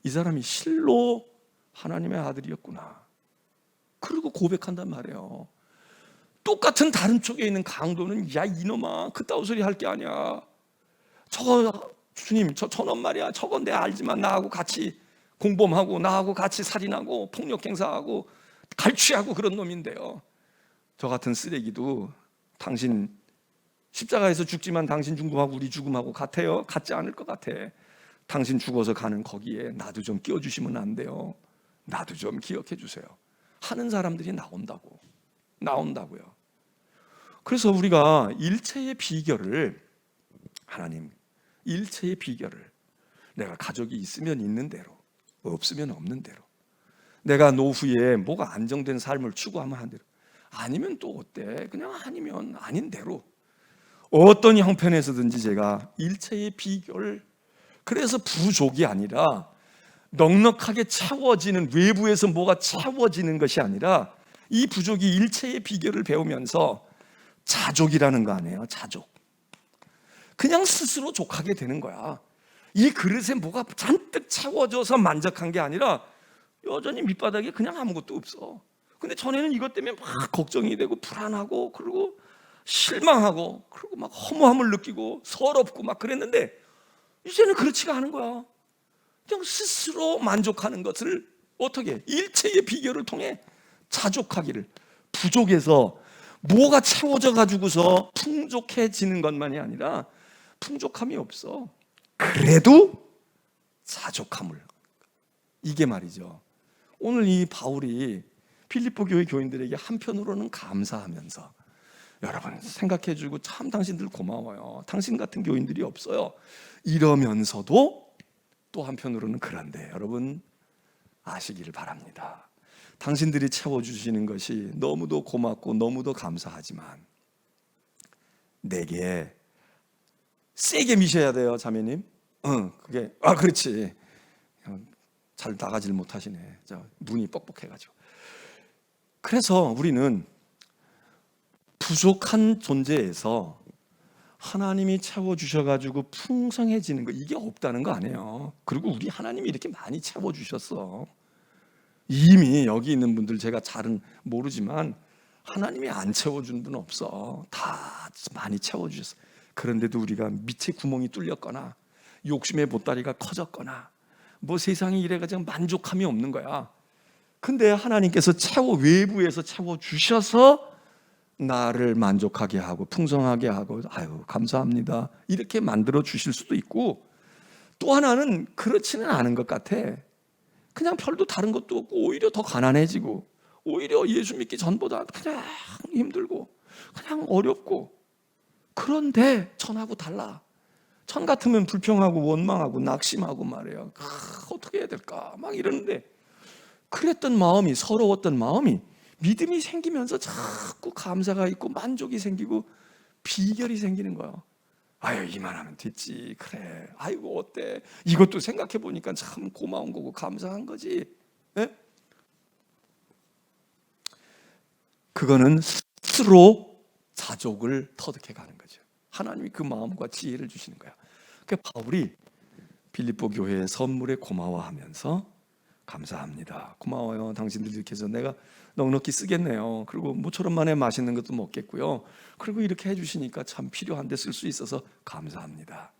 이 사람이 실로 하나님의 아들이었구나, 그리고 고백한단 말이에요. 똑같은 다른 쪽에 있는 강도는 야 이놈아 그따위 소리 할 게 아니야, 저거 주님 저놈 말이야, 저건 내가 알지만 나하고 같이 공범하고 나하고 같이 살인하고 폭력 행사하고 갈취하고 그런 놈인데요, 저 같은 쓰레기도 당신 십자가에서 죽지만 당신 죽음하고 우리 죽음하고 같아요? 같지 않을 것 같아. 당신 죽어서 가는 거기에 나도 좀 끼워주시면 안 돼요? 나도 좀 기억해 주세요 하는 사람들이 나온다고요. 그래서 우리가 일체의 비결을, 하나님 일체의 비결을, 내가 가족이 있으면 있는 대로, 없으면 없는 대로, 내가 노후에 뭐가 안정된 삶을 추구하면 한 대로, 아니면 또 어때? 그냥 아니면 아닌 대로, 어떤 형편에서든지 제가 일체의 비결, 그래서 부족이 아니라 넉넉하게 채워지는, 외부에서 뭐가 채워지는 것이 아니라 이 부족이 일체의 비결을 배우면서 자족이라는 거 아니에요. 자족. 그냥 스스로 족하게 되는 거야. 이 그릇에 뭐가 잔뜩 채워져서 만족한 게 아니라 여전히 밑바닥에 그냥 아무것도 없어. 근데 전에는 이것 때문에 막 걱정이 되고 불안하고 그리고 실망하고 그리고 막 허무함을 느끼고 서럽고 막 그랬는데, 이제는 그렇지가 않은 거야. 그냥 스스로 만족하는 것을 어떻게, 일체의 비결을 통해 자족하기를, 부족해서 뭐가 채워져 가지고서 풍족해지는 것만이 아니라 풍족함이 없어. 그래도 자족함을, 이게 말이죠. 오늘 이 바울이 필리포 교회 교인들에게 한편으로는 감사하면서, 여러분 생각해주고 참 당신들 고마워요, 당신 같은 교인들이 없어요, 이러면서도 또 한편으로는 그런데 여러분 아시기를 바랍니다. 당신들이 채워주시는 것이 너무도 고맙고 너무도 감사하지만 내게 세게 미셔야 돼요, 자매님. 그게 그렇지. 잘 나가질 못하시네. 문이 뻑뻑해가지고. 그래서 우리는 부족한 존재에서 하나님이 채워주셔가지고 풍성해지는 거, 이게 없다는 거 아니에요. 그리고 우리 하나님이 이렇게 많이 채워주셨어. 이미 여기 있는 분들 제가 잘은 모르지만 하나님이 안 채워준 분 없어. 다 많이 채워주셨어. 그런데도 우리가 밑에 구멍이 뚫렸거나 욕심의 보따리가 커졌거나 뭐 세상이 이래가지고 만족함이 없는 거야. 근데 하나님께서 외부에서 채워주셔서 나를 만족하게 하고 풍성하게 하고, 아유 감사합니다, 이렇게 만들어 주실 수도 있고, 또 하나는 그렇지는 않은 것 같아. 그냥 별도 다른 것도 없고 오히려 더 가난해지고, 오히려 예수 믿기 전보다 그냥 힘들고 그냥 어렵고. 그런데 천하고 달라. 천 같으면 불평하고 원망하고 낙심하고 말이에요. 어떻게 해야 될까 막 이러는데, 그랬던 마음이, 서러웠던 마음이 믿음이 생기면서 자꾸 감사가 있고 만족이 생기고 비결이 생기는 거예요. 아유 이만하면 됐지, 그래, 아이고 어때, 이것도 생각해 보니까 참 고마운 거고 감사한 거지. 네? 그거는 스스로 자족을 터득해 가는 거죠. 하나님이 그 마음과 지혜를 주시는 거야. 그러니까 바울이 빌립보 교회의 선물에 고마워하면서, 감사합니다, 고마워요, 당신들 이렇게 해서 내가 넉넉히 쓰겠네요, 그리고 모처럼 만에 맛있는 것도 먹겠고요, 그리고 이렇게 해주시니까 참 필요한 데 쓸 수 있어서 감사합니다.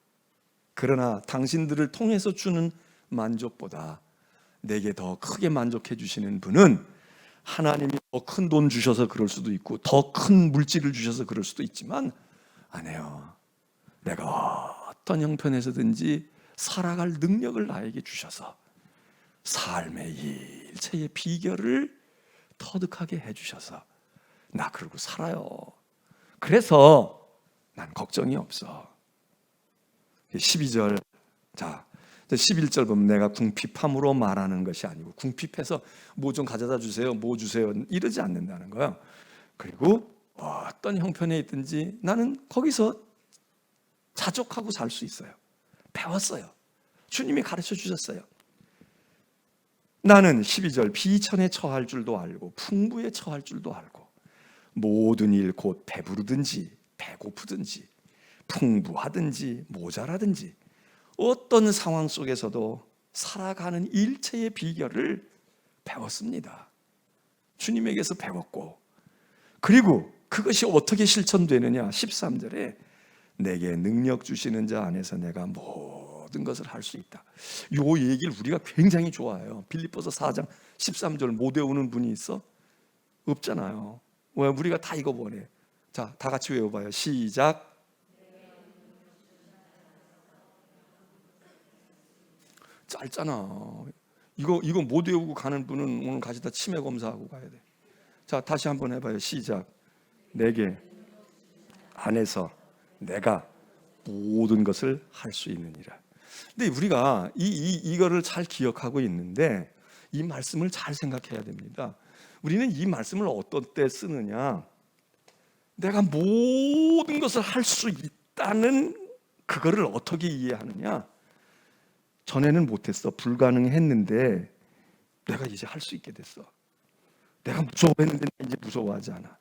그러나 당신들을 통해서 주는 만족보다 내게 더 크게 만족해 주시는 분은 하나님이 더 큰 돈 주셔서 그럴 수도 있고 더 큰 물질을 주셔서 그럴 수도 있지만, 아니에요, 내가 어떤 형편에서든지 살아갈 능력을 나에게 주셔서 삶의 일체의 비결을 터득하게 해주셔서 나 그러고 살아요. 그래서 난 걱정이 없어. 12절, 자 11절 보면 내가 궁핍함으로 말하는 것이 아니고, 궁핍해서 뭐 좀 가져다 주세요, 뭐 주세요 이러지 않는다는 거예요. 그리고 어떤 형편에 있든지 나는 거기서 자족하고 살 수 있어요. 배웠어요. 주님이 가르쳐 주셨어요. 나는 12절 비천에 처할 줄도 알고 풍부에 처할 줄도 알고 모든 일 곧 배부르든지 배고프든지 풍부하든지 모자라든지 어떤 상황 속에서도 살아가는 일체의 비결을 배웠습니다. 주님에게서 배웠고, 그리고 그것이 어떻게 실천되느냐? 13절에 내게 능력 주시는 자 안에서 내가 모든 것을 할 수 있다. 이 얘기를 우리가 굉장히 좋아해요. 빌립보서 4장 13절 못 외우는 분이 있어? 없잖아요. 왜? 우리가 다 이거 원해. 자, 다 같이 외워봐요. 시작. 짧잖아. 이거 못 외우고 가는 분은 오늘 가시다 치매 검사하고 가야 돼. 자, 다시 한번 해봐요. 시작. 내게 안에서 내가 모든 것을 할 수 있느니라. 근데 우리가 이거를 잘 기억하고 있는데 이 말씀을 잘 생각해야 됩니다. 우리는 이 말씀을 어떤 때 쓰느냐? 내가 모든 것을 할 수 있다는 그거를 어떻게 이해하느냐? 전에는 못했어. 불가능했는데 내가 이제 할 수 있게 됐어. 내가 무서워했는데 이제 무서워하지 않아.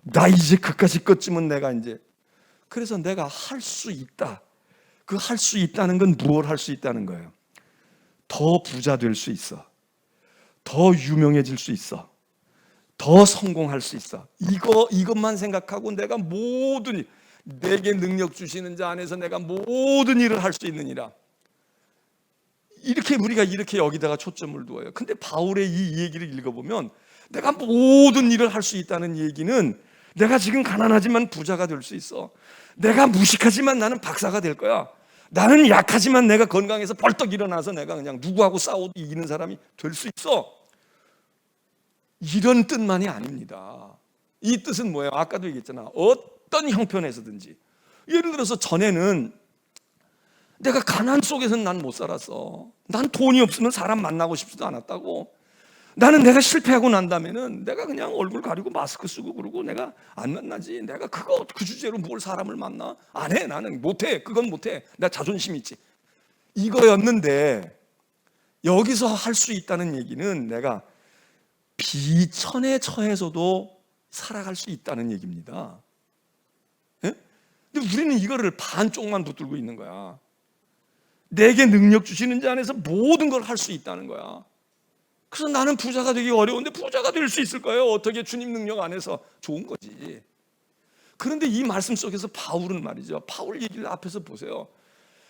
나 이제 그까짓 것쯤은 내가 이제, 그래서 내가 할 수 있다. 그 할 수 있다는 건 무엇을 할 수 있다는 거예요? 더 부자 될 수 있어. 더 유명해질 수 있어. 더 성공할 수 있어. 이것만 생각하고 내가 모든 일, 내게 능력 주시는 자 안에서 내가 모든 일을 할 수 있느니라. 이렇게 우리가 이렇게 여기다가 초점을 두어요. 근데 바울의 이 얘기를 읽어보면 내가 모든 일을 할 수 있다는 얘기는 내가 지금 가난하지만 부자가 될 수 있어. 내가 무식하지만 나는 박사가 될 거야. 나는 약하지만 내가 건강해서 벌떡 일어나서 내가 그냥 누구하고 싸워도 이기는 사람이 될 수 있어. 이런 뜻만이 아닙니다. 이 뜻은 뭐예요? 아까도 얘기했잖아. 어떤 형편에서든지. 예를 들어서 전에는 내가 가난 속에서는 난 못 살았어. 난 돈이 없으면 사람 만나고 싶지도 않았다고. 나는 내가 실패하고 난 다음에는 내가 그냥 얼굴 가리고 마스크 쓰고 그러고 내가 안 만나지. 내가 그 주제로 뭘 사람을 만나? 안 해. 나는 못해. 그건 못해. 나 자존심 있지. 이거였는데 여기서 할 수 있다는 얘기는 내가 비천에 처해서도 살아갈 수 있다는 얘기입니다. 예? 근데 우리는 이거를 반쪽만 붙들고 있는 거야. 내게 능력 주시는 자 안에서 모든 걸 할 수 있다는 거야. 그래서 나는 부자가 되기 어려운데 부자가 될 수 있을 거예요. 어떻게? 주님 능력 안에서. 좋은 거지. 그런데 이 말씀 속에서 바울은 말이죠, 바울 얘기를 앞에서 보세요.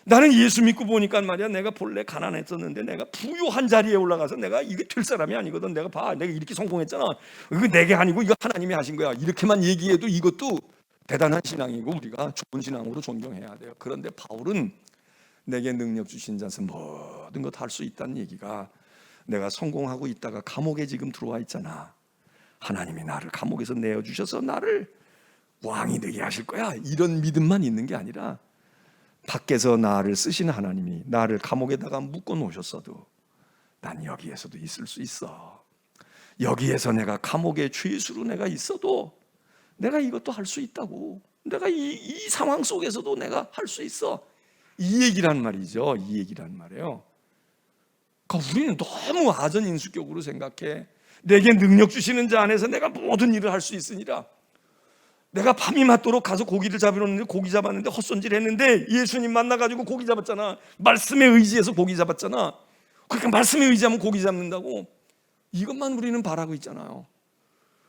나는 예수 믿고 보니까 말이야, 내가 본래 가난했었는데 내가 부유한 자리에 올라가서 내가 이게 될 사람이 아니거든. 내가 봐, 내가 이렇게 성공했잖아. 이거 내게 아니고 이거 하나님이 하신 거야. 이렇게만 얘기해도 이것도 대단한 신앙이고 우리가 좋은 신앙으로 존경해야 돼요. 그런데 바울은 내게 능력 주신 자서 모든 것 할 수 있다는 얘기가, 내가 성공하고 있다가 감옥에 지금 들어와 있잖아. 하나님이 나를 감옥에서 내어주셔서 나를 왕이 되게 하실 거야. 이런 믿음만 있는 게 아니라 밖에서 나를 쓰시는 하나님이 나를 감옥에다가 묶어 놓으셨어도 난 여기에서도 있을 수 있어. 여기에서 내가 감옥의 죄수로 내가 있어도 내가 이것도 할 수 있다고. 내가 이 상황 속에서도 내가 할 수 있어. 이 얘기란 말이죠. 이 얘기란 말이에요. 그러니까 우리는 너무 아전인수격으로 생각해. 내게 능력 주시는 자 안에서 내가 모든 일을 할 수 있으니라. 내가 밤이 맞도록 가서 고기를 잡으려는데 고기 잡았는데 헛손질 했는데 예수님 만나가지고 고기 잡았잖아. 말씀에 의지해서 고기 잡았잖아. 그러니까 말씀에 의지하면 고기 잡는다고. 이것만 우리는 바라고 있잖아요.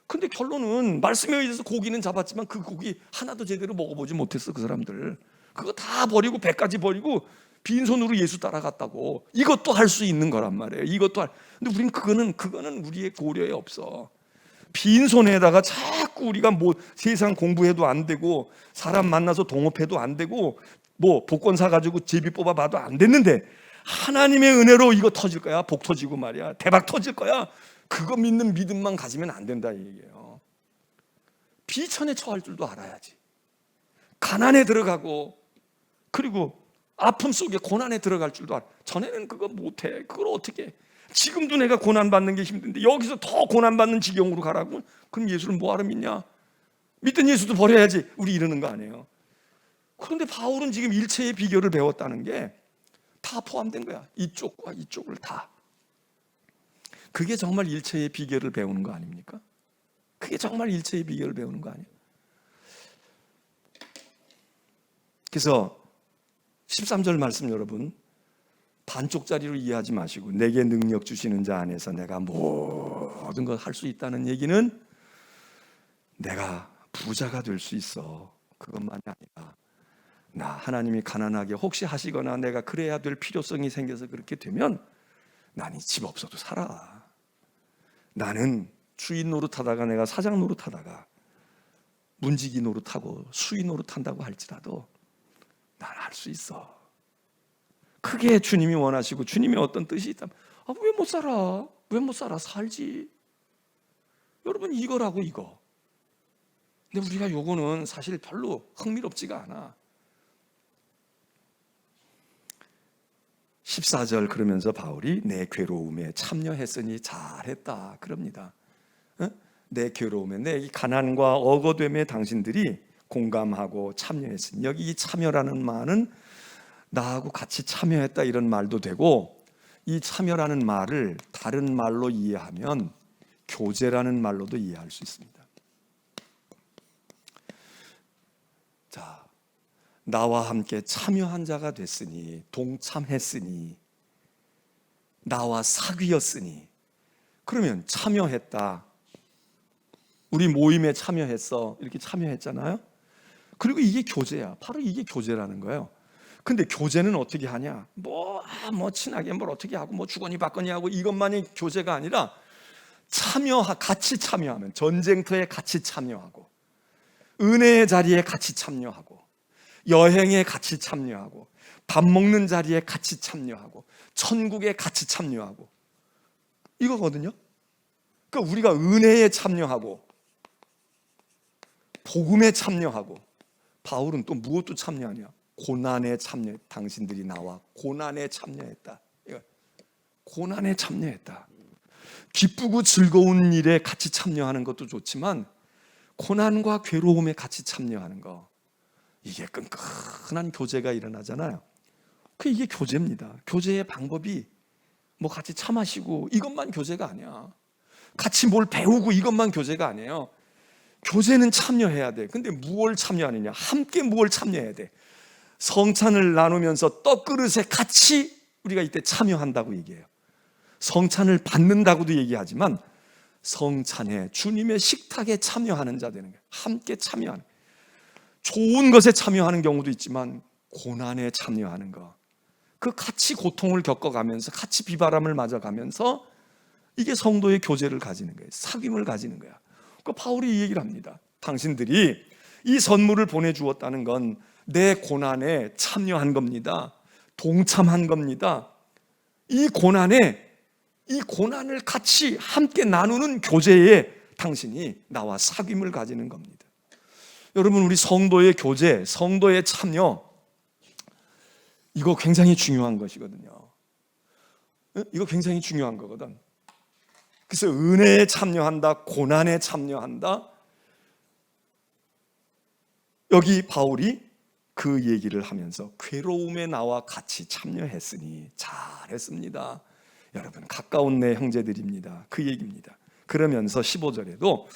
근데 결론은 말씀에 의해서 고기는 잡았지만 그 고기 하나도 제대로 먹어보지 못했어. 그 사람들 그거 다 버리고 배까지 버리고 빈손으로 예수 따라갔다고. 이것도 할 수 있는 거란 말이에요. 근데 우리는 그거는 우리의 고려에 없어. 빈손에다가 자꾸 우리가 뭐 세상 공부해도 안 되고 사람 만나서 동업해도 안 되고 뭐 복권 사가지고 제비 뽑아봐도 안 됐는데 하나님의 은혜로 이거 터질 거야. 복 터지고 말이야. 대박 터질 거야. 그거 믿는 믿음만 가지면 안 된다 이 얘기예요. 비천에 처할 줄도 알아야지. 가난에 들어가고 그리고 아픔 속에 고난에 들어갈 줄도 알아. 전에는 그거 못해. 그걸 어떻게 해? 지금도 내가 고난받는 게 힘든데 여기서 더 고난받는 지경으로 가라고? 그럼 예수를 뭐하러 믿냐? 믿던 예수도 버려야지. 우리 이러는 거 아니에요. 그런데 바울은 지금 일체의 비결을 배웠다는 게 다 포함된 거야. 이쪽과 이쪽을 다. 그게 정말 일체의 비결을 배우는 거 아닙니까? 그게 정말 일체의 비결을 배우는 거 아니에요? 그래서 13절 말씀 여러분 반쪽짜리로 이해하지 마시고, 내게 능력 주시는 자 안에서 내가 모든 걸 할 수 있다는 얘기는 내가 부자가 될 수 있어, 그것만이 아니라 나 하나님이 가난하게 혹시 하시거나 내가 그래야 될 필요성이 생겨서 그렇게 되면 나는 집 없어도 살아. 나는 주인 노릇하다가 내가 사장 노릇하다가 문지기 노릇하고 수의 노릇한다고 할지라도 난 할 수 있어. 크게 주님이 원하시고 주님이 어떤 뜻이 있다면 왜 못 살아? 왜 못 살아? 살지. 여러분 이거라고 이거. 근데 우리가 요거는 사실 별로 흥미롭지가 않아. 14절 그러면서 바울이 내 괴로움에 참여했으니 잘했다 그럽니다. 내 괴로움에, 내 가난과 억어됨에 당신들이 공감하고 참여했으니, 여기 이 참여라는 말은 나하고 같이 참여했다 이런 말도 되고, 이 참여라는 말을 다른 말로 이해하면 교제라는 말로도 이해할 수 있습니다. 자, 나와 함께 참여한 자가 됐으니, 동참했으니, 나와 사귀었으니, 그러면 참여했다. 우리 모임에 참여했어. 이렇게 참여했잖아요. 그리고 이게 교제야. 바로 이게 교제라는 거예요. 근데 교제는 어떻게 하냐? 친하게 뭘 어떻게 하고 주거니 받거니 하고 이것만이 교제가 아니라 같이 참여하면, 전쟁터에 같이 참여하고, 은혜의 자리에 같이 참여하고, 여행에 같이 참여하고, 밥 먹는 자리에 같이 참여하고, 천국에 같이 참여하고, 이거거든요. 그러니까 우리가 은혜에 참여하고 복음에 참여하고, 바울은 또 무엇도 참여하냐? 고난에 참여. 당신들이 나와 고난에 참여했다. 고난에 참여했다. 기쁘고 즐거운 일에 같이 참여하는 것도 좋지만 고난과 괴로움에 같이 참여하는 거, 이게 끈끈한 교제가 일어나잖아요. 이게 교제입니다. 교제의 방법이 같이 차 마시고 이것만 교제가 아니야. 같이 뭘 배우고 이것만 교제가 아니에요. 교제는 참여해야 돼. 근데 무엇을 참여하느냐? 함께 무엇을 참여해야 돼? 성찬을 나누면서 떡그릇에 같이 우리가 이때 참여한다고 얘기해요. 성찬을 받는다고도 얘기하지만 성찬에, 주님의 식탁에 참여하는 자 되는 거예요. 함께 참여하는, 좋은 것에 참여하는 경우도 있지만 고난에 참여하는 거, 같이 고통을 겪어가면서 같이 비바람을 맞아가면서 이게 성도의 교제를 가지는 거예요. 사귐을 가지는 거야. 바울이 이 얘기를 합니다. 당신들이 이 선물을 보내주었다는 건 내 고난에 참여한 겁니다. 동참한 겁니다. 이 고난을 같이 함께 나누는 교제에 당신이 나와 사귐을 가지는 겁니다. 여러분, 우리 성도의 교제, 성도의 참여, 이거 굉장히 중요한 것이거든요. 이거 굉장히 중요한 거거든. 그래서 은혜에 참여한다, 고난에 참여한다. 여기 바울이 그 얘기를 하면서 괴로움에 나와 같이 참여했으니 잘했습니다. 여러분, 가까운 내 형제들입니다. 그 얘기입니다. 그러면서 15절에도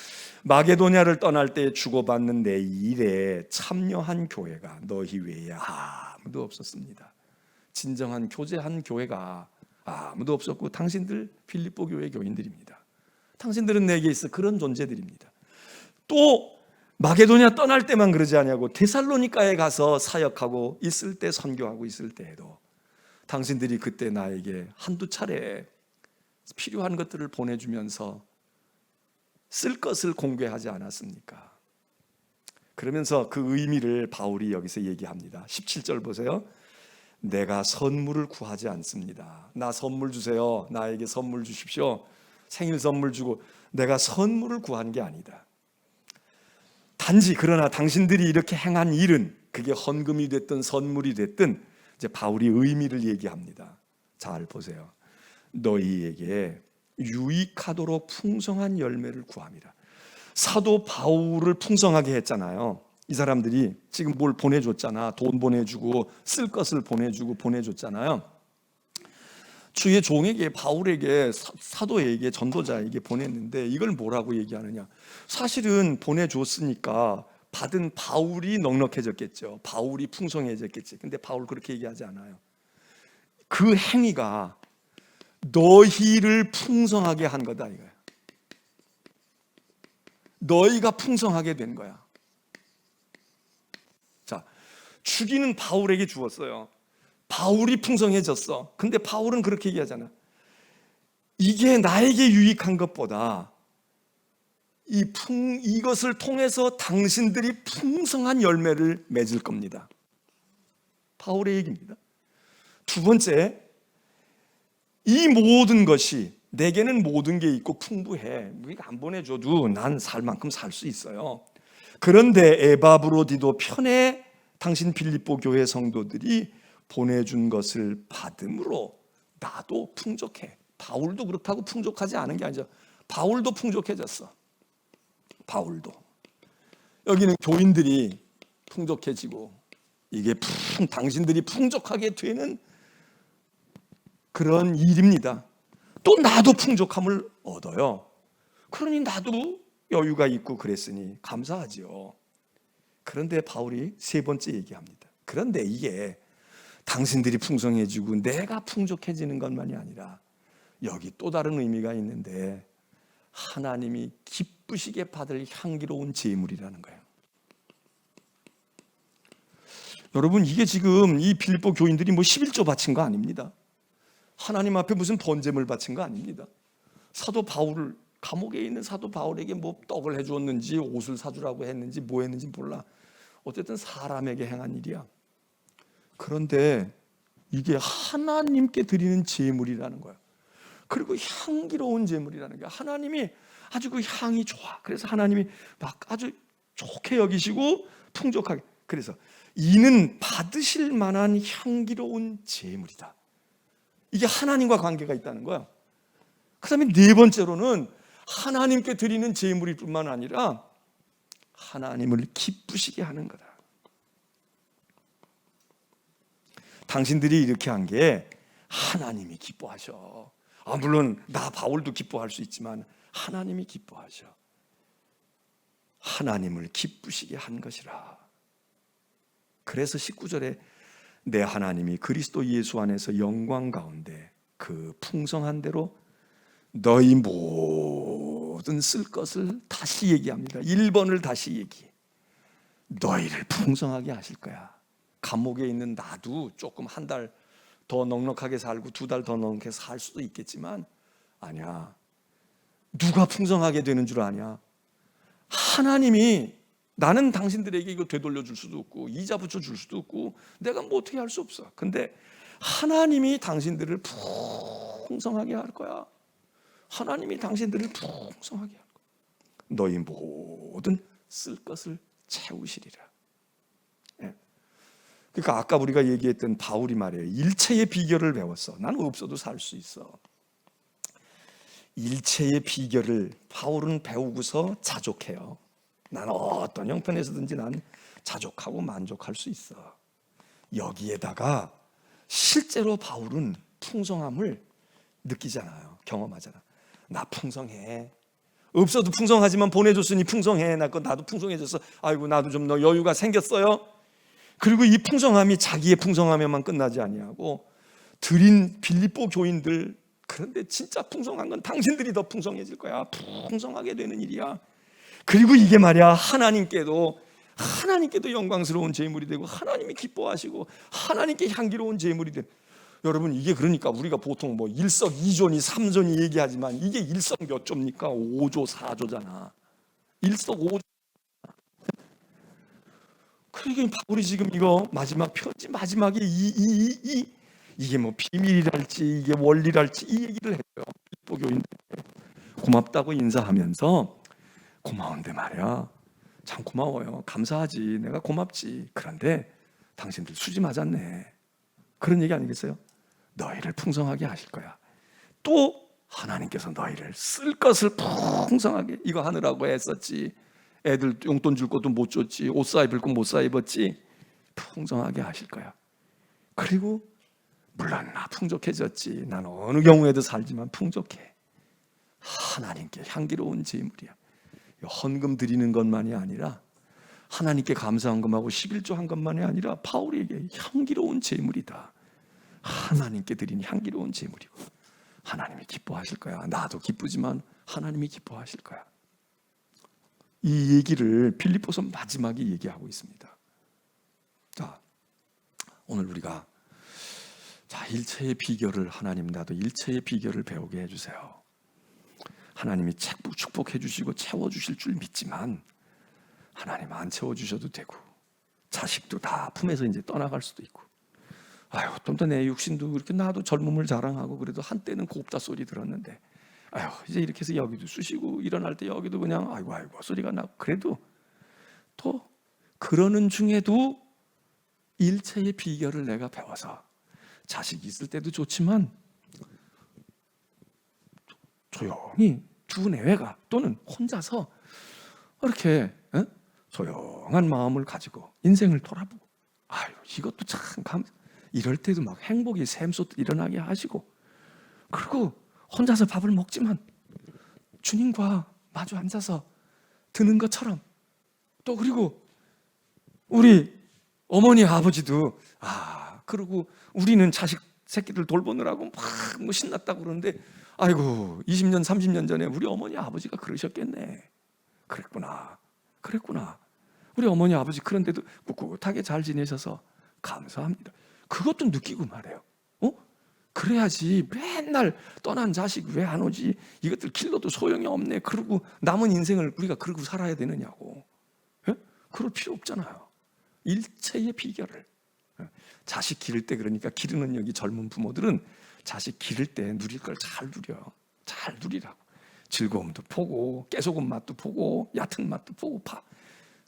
마게도냐를 떠날 때 주고받는 내 일에 참여한 교회가 너희 외에 아무도 없었습니다. 진정한 교제한 교회가 아무도 없었고, 당신들 빌립보 교회 교인들입니다. 당신들은 내게 있어 그런 존재들입니다. 또 마게도냐 떠날 때만 그러지 않냐고, 데살로니가에 가서 사역하고 있을 때, 선교하고 있을 때에도 당신들이 그때 나에게 한두 차례 필요한 것들을 보내주면서 쓸 것을 공개하지 않았습니까? 그러면서 그 의미를 바울이 여기서 얘기합니다. 17절 보세요. 내가 선물을 구하지 않습니다. 나 선물 주세요. 나에게 선물 주십시오. 생일 선물 주고, 내가 선물을 구한 게 아니다. 단지 그러나 당신들이 이렇게 행한 일은, 그게 헌금이 됐든 선물이 됐든, 이제 바울이 의미를 얘기합니다. 잘 보세요. 너희에게 유익하도록 풍성한 열매를 구합니다. 사도 바울을 풍성하게 했잖아요. 이 사람들이 지금 뭘 보내줬잖아. 돈 보내주고 쓸 것을 보내주고 보내줬잖아요. 주의 종에게, 바울에게, 사도에게, 전도자에게 보냈는데 이걸 뭐라고 얘기하느냐? 사실은 보내줬으니까 받은 바울이 넉넉해졌겠죠. 바울이 풍성해졌겠지. 근데 바울 그렇게 얘기하지 않아요. 그 행위가 너희를 풍성하게 한 거다 이거야. 너희가 풍성하게 된 거야. 자, 주기는 바울에게 주었어요. 바울이 풍성해졌어. 근데 바울은 그렇게 얘기하잖아. 이게 나에게 유익한 것보다 이것을 통해서 당신들이 풍성한 열매를 맺을 겁니다. 바울의 얘기입니다. 두 번째, 이 모든 것이 내게는 모든 게 있고 풍부해. 우리가 안 보내줘도 난 살 만큼 살 수 있어요. 그런데 에바브로디도 편에 당신 빌립보 교회 성도들이 보내준 것을 받음으로 나도 풍족해. 바울도 그렇다고 풍족하지 않은 게 아니죠. 바울도 풍족해졌어. 바울도. 여기는 교인들이 풍족해지고 이게 당신들이 풍족하게 되는 그런 일입니다. 또 나도 풍족함을 얻어요. 그러니 나도 여유가 있고 그랬으니 감사하죠. 그런데 바울이 세 번째 얘기합니다. 그런데 이게 당신들이 풍성해지고 내가 풍족해지는 것만이 아니라 여기 또 다른 의미가 있는데 하나님이 기쁘시게 받을 향기로운 제물이라는 거예요. 여러분, 이게 지금 이 빌립보 교인들이 뭐 11조 바친 거 아닙니다. 하나님 앞에 무슨 번제물 바친 거 아닙니다. 사도 바울, 감옥에 있는 사도 바울에게 뭐 떡을 해주었는지 옷을 사주라고 했는지 뭐 했는지 몰라. 어쨌든 사람에게 행한 일이야. 그런데 이게 하나님께 드리는 제물이라는 거야. 그리고 향기로운 제물이라는 게 하나님이 아주 그 향이 좋아. 그래서 하나님이 막 아주 좋게 여기시고 풍족하게. 그래서 이는 받으실 만한 향기로운 제물이다. 이게 하나님과 관계가 있다는 거야. 그 다음에 네 번째로는 하나님께 드리는 제물일 뿐만 아니라 하나님을 기쁘시게 하는 거다. 당신들이 이렇게 한 게 하나님이 기뻐하셔. 물론 나 바울도 기뻐할 수 있지만 하나님이 기뻐하셔. 하나님을 기쁘시게 한 것이라. 그래서 19절에 내 하나님이 그리스도 예수 안에서 영광 가운데 그 풍성한 대로 너희 모든 쓸 것을 다시 얘기합니다. 1번을 다시 얘기해. 너희를 풍성하게 하실 거야. 감옥에 있는 나도 조금 한 달 더 넉넉하게 살고 2달 더 넉넉하게 살 수도 있겠지만 아니야. 누가 풍성하게 되는 줄 아냐? 하나님이. 나는 당신들에게 이거 되돌려 줄 수도 없고 이자 붙여 줄 수도 없고 내가 뭐 어떻게 할 수 없어. 근데 하나님이 당신들을 풍성하게 할 거야. 하나님이 당신들을 풍성하게 할 거야. 너희 모든 쓸 것을 채우시리라. 그러니까 아까 우리가 얘기했던 바울이 말이에요. 일체의 비결을 배웠어. 나는 없어도 살 수 있어. 일체의 비결을 바울은 배우고서 자족해요. 나는 어떤 형편에서든지 난 자족하고 만족할 수 있어. 여기에다가 실제로 바울은 풍성함을 느끼잖아요. 경험하잖아. 나 풍성해. 없어도 풍성하지만 보내줬으니 풍성해. 나도 풍성해졌어. 아이고 나도 좀 여유가 생겼어요. 그리고 이 풍성함이 자기의 풍성함에만 끝나지 아니하고 드린 빌립보 교인들, 그런데 진짜 풍성한 건 당신들이 더 풍성해질 거야. 풍성하게 되는 일이야. 그리고 이게 말이야 하나님께도 영광스러운 제물이 되고 하나님이 기뻐하시고 하나님께 향기로운 제물이 된. 여러분, 이게 그러니까 우리가 보통 뭐 일석이조니 삼조니 얘기하지만 이게 일석 몇 조입니까? 5조 4조잖아. 일석오조. 그러니까 바울이 지금 이거 마지막 편지 마지막에 이게 뭐 비밀이랄지 이게 원리랄지 이 얘기를 해요. 빌립보 교인들 고맙다고 인사하면서 고마운데 말이야. 참 고마워요. 감사하지. 내가 고맙지. 그런데 당신들 수지 맞았네. 그런 얘기 아니겠어요? 너희를 풍성하게 하실 거야. 또 하나님께서 너희를 쓸 것을 풍성하게, 이거 하느라고 애썼지. 애들 용돈 줄 것도 못 줬지. 옷 사 입을 거 못 사 입었지. 풍성하게 하실 거야. 그리고 물론 나 풍족해졌지. 난 어느 경우에도 살지만 풍족해. 하나님께 향기로운 제물이야. 헌금 드리는 것만이 아니라 하나님께 감사한 것하고 11조 한 것만이 아니라 바울에게 향기로운 제물이다. 하나님께 드린 향기로운 제물이고 하나님이 기뻐하실 거야. 나도 기쁘지만 하나님이 기뻐하실 거야. 이 얘기를 빌립보서 마지막에 얘기하고 있습니다. 자, 오늘 우리가 일체의 비결을, 하나님 나도 일체의 비결을 배우게 해주세요. 하나님이 축복해 주시고 채워주실 줄 믿지만 하나님 안 채워주셔도 되고 자식도 다 품에서 이제 떠나갈 수도 있고, 아유 좀 더 내 육신도 이렇게 나도 젊음을 자랑하고 그래도 한때는 곱다 소리 들었는데 아유 이제 이렇게 해서 여기도 쑤시고 일어날 때 여기도 그냥 아이고 소리가 나고, 그래도 또 그러는 중에도 일체의 비결을 내가 배워서 자식이 있을 때도 좋지만 조용히 두내외가 또는 혼자서 이렇게 조용한 마음을 가지고 인생을 돌아보고, 아유 이것도 참 이럴 때도 막 행복이 샘솟듯 일어나게 하시고, 그리고 혼자서 밥을 먹지만 주님과 마주 앉아서 드는 것처럼, 또 그리고 우리 어머니 아버지도 그리고 우리는 자식 새끼들 돌보느라고 막 뭐 신났다고 그러는데 아이고 20년 30년 전에 우리 어머니 아버지가 그러셨겠네. 그랬구나. 우리 어머니 아버지 그런데도 꿋꿋하게 잘 지내셔서 감사합니다. 그것도 느끼고 말해요. 그래야지 맨날 떠난 자식 왜 안 오지? 이것들 길러도 소용이 없네. 그러고 남은 인생을 우리가 그러고 살아야 되느냐고. 그럴 필요 없잖아요. 일체의 비결을. 자식 기를 때, 그러니까 기르는 여기 젊은 부모들은 자식 기를 때 누릴 걸 잘 누리라고. 즐거움도 보고 깨소금 맛도 보고 얕은 맛도 보고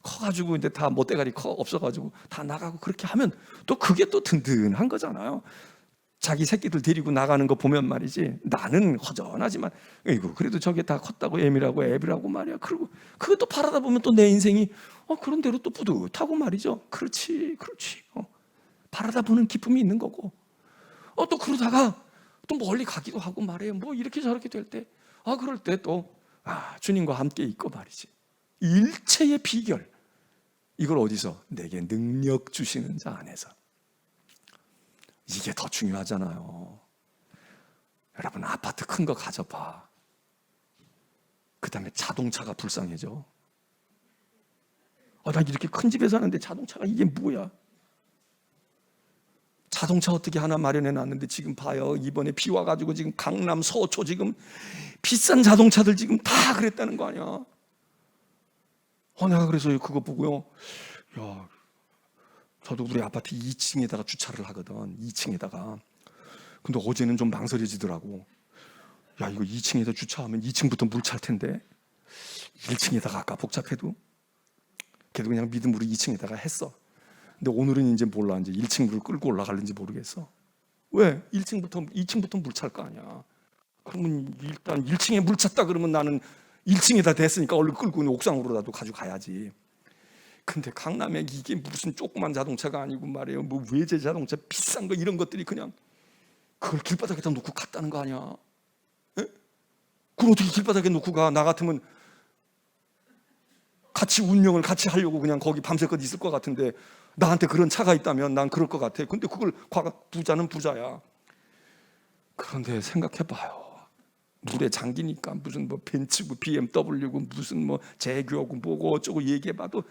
커가지고 이제 다 못대가리 없어가지고 다 나가고, 그렇게 하면 또 그게 또 든든한 거잖아요. 자기 새끼들 데리고 나가는 거 보면 말이지, 나는 허전하지만 그래도 저게 다 컸다고 애미라고 애비라고 말이야. 그리고 그것도 바라다 보면 또 내 인생이 그런 대로 또 뿌듯하고 말이죠. 그렇지. 바라다 보는 기쁨이 있는 거고, 또 그러다가 또 멀리 가기도 하고 말이에요. 뭐 이렇게 저렇게 될 때, 그럴 때 또 주님과 함께 있고 말이지. 일체의 비결, 이걸 어디서? 내게 능력 주시는 자 안에서. 이게 더 중요하잖아요. 여러분 아파트 큰 거 가져봐. 그 다음에 자동차가 불쌍해져. 나 이렇게 큰 집에 사는데 자동차가 이게 뭐야? 자동차 어떻게 하나 마련해 놨는데 지금 봐요. 이번에 비 와가지고 지금 강남 서초 지금 비싼 자동차들 지금 다 그랬다는 거 아니야. 내가 그래서 그거 보고요. 야, 저도 우리 아파트 2층에다가 주차를 하거든. 2층에다가. 근데 어제는 좀 망설여지더라고. 야, 이거 2층에다 주차하면 2층부터 물 찰 텐데 1층에다가 아까 복잡해도 그래도 그냥 믿음으로 2층에다가 했어. 근데 오늘은 이제 몰라. 이제 1층 물을 끌고 올라갈는지 모르겠어. 왜? 2층부터 물 찰 거 아니야. 그러면 일단 1층에 물 찼다 그러면 나는 1층에다 됐으니까 얼른 끌고 옥상으로라도 가지고 가야지. 근데 강남에 이게 무슨 조그만 자동차가 아니고 말이에요. 뭐 외제 자동차 비싼 거 이런 것들이 그냥 그걸 길바닥에다 놓고 갔다는 거 아니야. 그걸 어떻게 길바닥에 놓고 가? 나 같으면 같이 운영을 같이 하려고 그냥 거기 밤새껏 있을 것 같은데, 나한테 그런 차가 있다면 난 그럴 것 같아. 근데 그걸 부자는 부자야. 그런데 생각해봐요. 물에 잠기니까 무슨 뭐 벤츠고 BMW고 무슨 뭐 제규어고 뭐고 어쩌고 얘기해봐도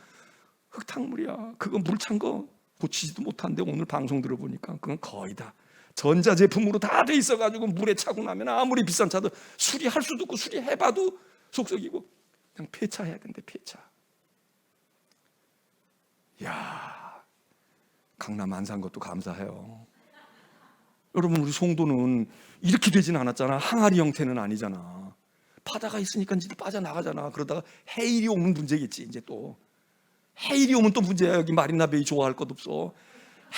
흙탕물이야. 그거 물 찬 거 고치지도 못한데 오늘 방송 들어보니까 그건 거의 다 전자제품으로 다 돼 있어가지고 물에 차고 나면 아무리 비싼 차도 수리할 수도 없고 수리해봐도 속썩이고 그냥 폐차해야 된대. 폐차. 야, 강남 안 산 것도 감사해요. 여러분 우리 송도는 이렇게 되진 않았잖아. 항아리 형태는 아니잖아. 바다가 있으니까 이제 빠져나가잖아. 그러다가 해일이 오면 문제겠지. 이제 또 해일이 오면 또 문제야. 여기 마리나베이 좋아할 것 없어.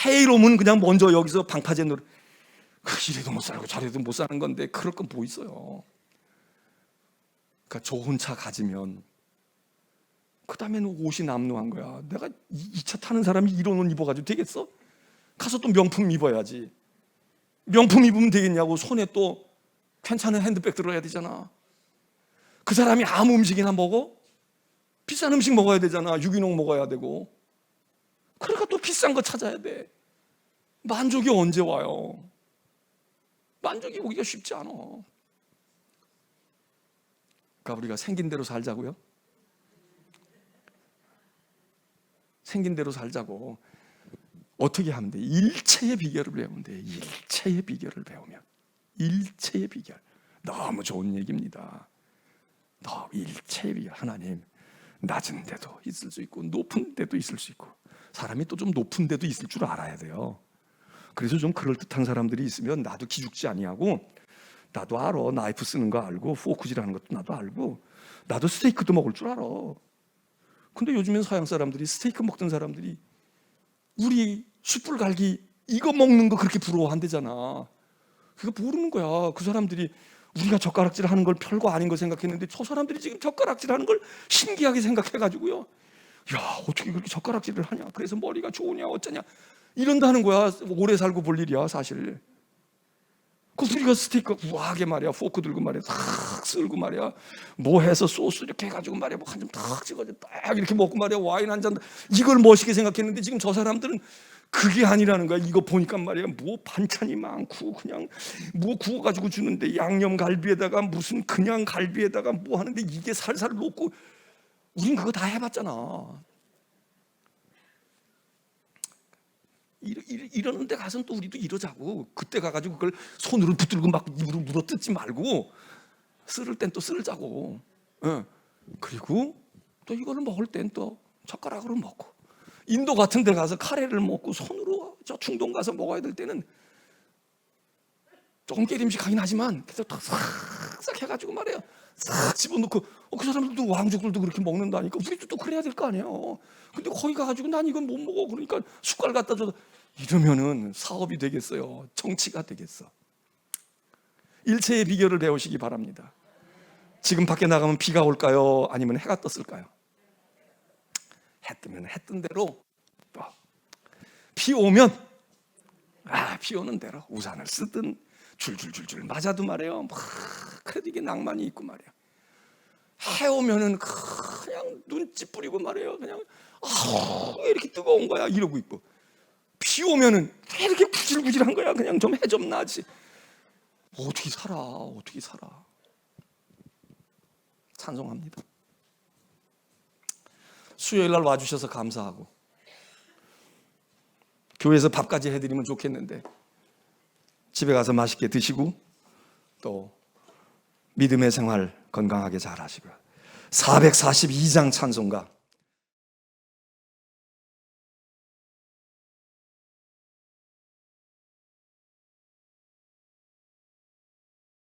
해일 오면 그냥 먼저 여기서 방파제 노래. 이래도 못 살고 저래도 못 사는 건데 그럴 건 뭐 있어요. 그러니까 좋은 차 가지면 그 다음에는 옷이 남루한 거야. 내가 이 차 타는 사람이 이런 옷 입어가지고 되겠어? 가서 또 명품 입어야지. 명품 입으면 되겠냐고 손에 또 괜찮은 핸드백 들어야 되잖아. 그 사람이 아무 음식이나 먹어? 비싼 음식 먹어야 되잖아. 유기농 먹어야 되고. 그러니까 또 비싼 거 찾아야 돼. 만족이 언제 와요? 만족이 오기가 쉽지 않아. 그러니까 우리가 생긴 대로 살자고요? 생긴 대로 살자고. 어떻게 하면 돼? 일체의 비결을 배우면 돼. 일체의 비결을 배우면. 일체의 비결. 너무 좋은 얘기입니다. 일체의 비결. 하나님, 낮은 데도 있을 수 있고 높은 데도 있을 수 있고, 사람이 또 좀 높은 데도 있을 줄 알아야 돼요. 그래서 좀 그럴듯한 사람들이 있으면 나도 기죽지 아니하고, 나도 알아. 나이프 쓰는 거 알고, 포크질하는 것도 나도 알고, 나도 스테이크도 먹을 줄 알아. 근데 요즘엔 서양 사람들이, 스테이크 먹던 사람들이 우리 숯불 갈기 이거 먹는 거 그렇게 부러워한대잖아. 그거 모르는 거야. 그 사람들이 우리가 젓가락질 하는 걸 별거 아닌 거 생각했는데, 저 사람들이 지금 젓가락질 하는 걸 신기하게 생각해가지고요, 야, 어떻게 그렇게 젓가락질을 하냐, 그래서 머리가 좋으냐 어쩌냐 이런다는 거야. 오래 살고 볼 일이야 사실. 그 우리가 스테이크 우아하게 말이야, 포크 들고 말이야, 탁 쓸고 말이야, 뭐 해서 소스 이렇게 해가지고 말이야, 뭐 한 점 탁 찍어서 딱 이렇게 먹고 말이야, 와인 한 잔, 이걸 멋있게 생각했는데, 지금 저 사람들은 그게 아니라는 거야. 이거 보니까 말이야, 뭐 반찬이 많고 그냥 뭐 구워가지고 주는데, 양념 갈비에다가 무슨 그냥 갈비에다가 뭐 하는데, 이게 살살 녹고. 우린 그거 다 해봤잖아. 이러는 데 가서는 또 우리도 이러자고. 그때 가가지고 그걸 손으로 붙들고 막 입으로 물어뜯지 말고, 쓸을 땐 또 쓸자고. 그리고 또 이거를 먹을 땐 또 젓가락으로 먹고, 인도 같은 데 가서 카레를 먹고 손으로, 저 중동 가서 먹어야 될 때는 조금 깨림직하긴 하지만 그래서 싹싹 해가지고 말이야, 싹 집어넣고. 그 사람들도, 왕족들도 그렇게 먹는다니까. 우리도 또 그래야 될 거 아니에요. 근데 거기 가가지고 난 이건 못 먹어, 그러니까 숟갈 갖다 줘도, 이러면은 사업이 되겠어요? 정치가 되겠어? 일체의 비결을 배우시기 바랍니다. 지금 밖에 나가면 비가 올까요? 아니면 해가 떴을까요? 해 뜨면 해 뜬 대로, 또 비 오면 비 오는 대로 우산을 쓰든 줄줄줄줄 맞아도 말이에요, 막 그래도 이게 낭만이 있고 말이에요. 해 오면은 그냥 눈치 뿌리고 말이에요, 그냥 왜 이렇게 뜨거운 거야 이러고 있고, 비 오면은 왜 이렇게 구질구질한 거야, 그냥 좀 해 좀 나지. 어떻게 살아, 어떻게 살아. 찬송합니다. 수요일 날 와주셔서 감사하고, 교회에서 밥까지 해드리면 좋겠는데 집에 가서 맛있게 드시고, 또 믿음의 생활 건강하게 잘 하시고요. 442장 찬송가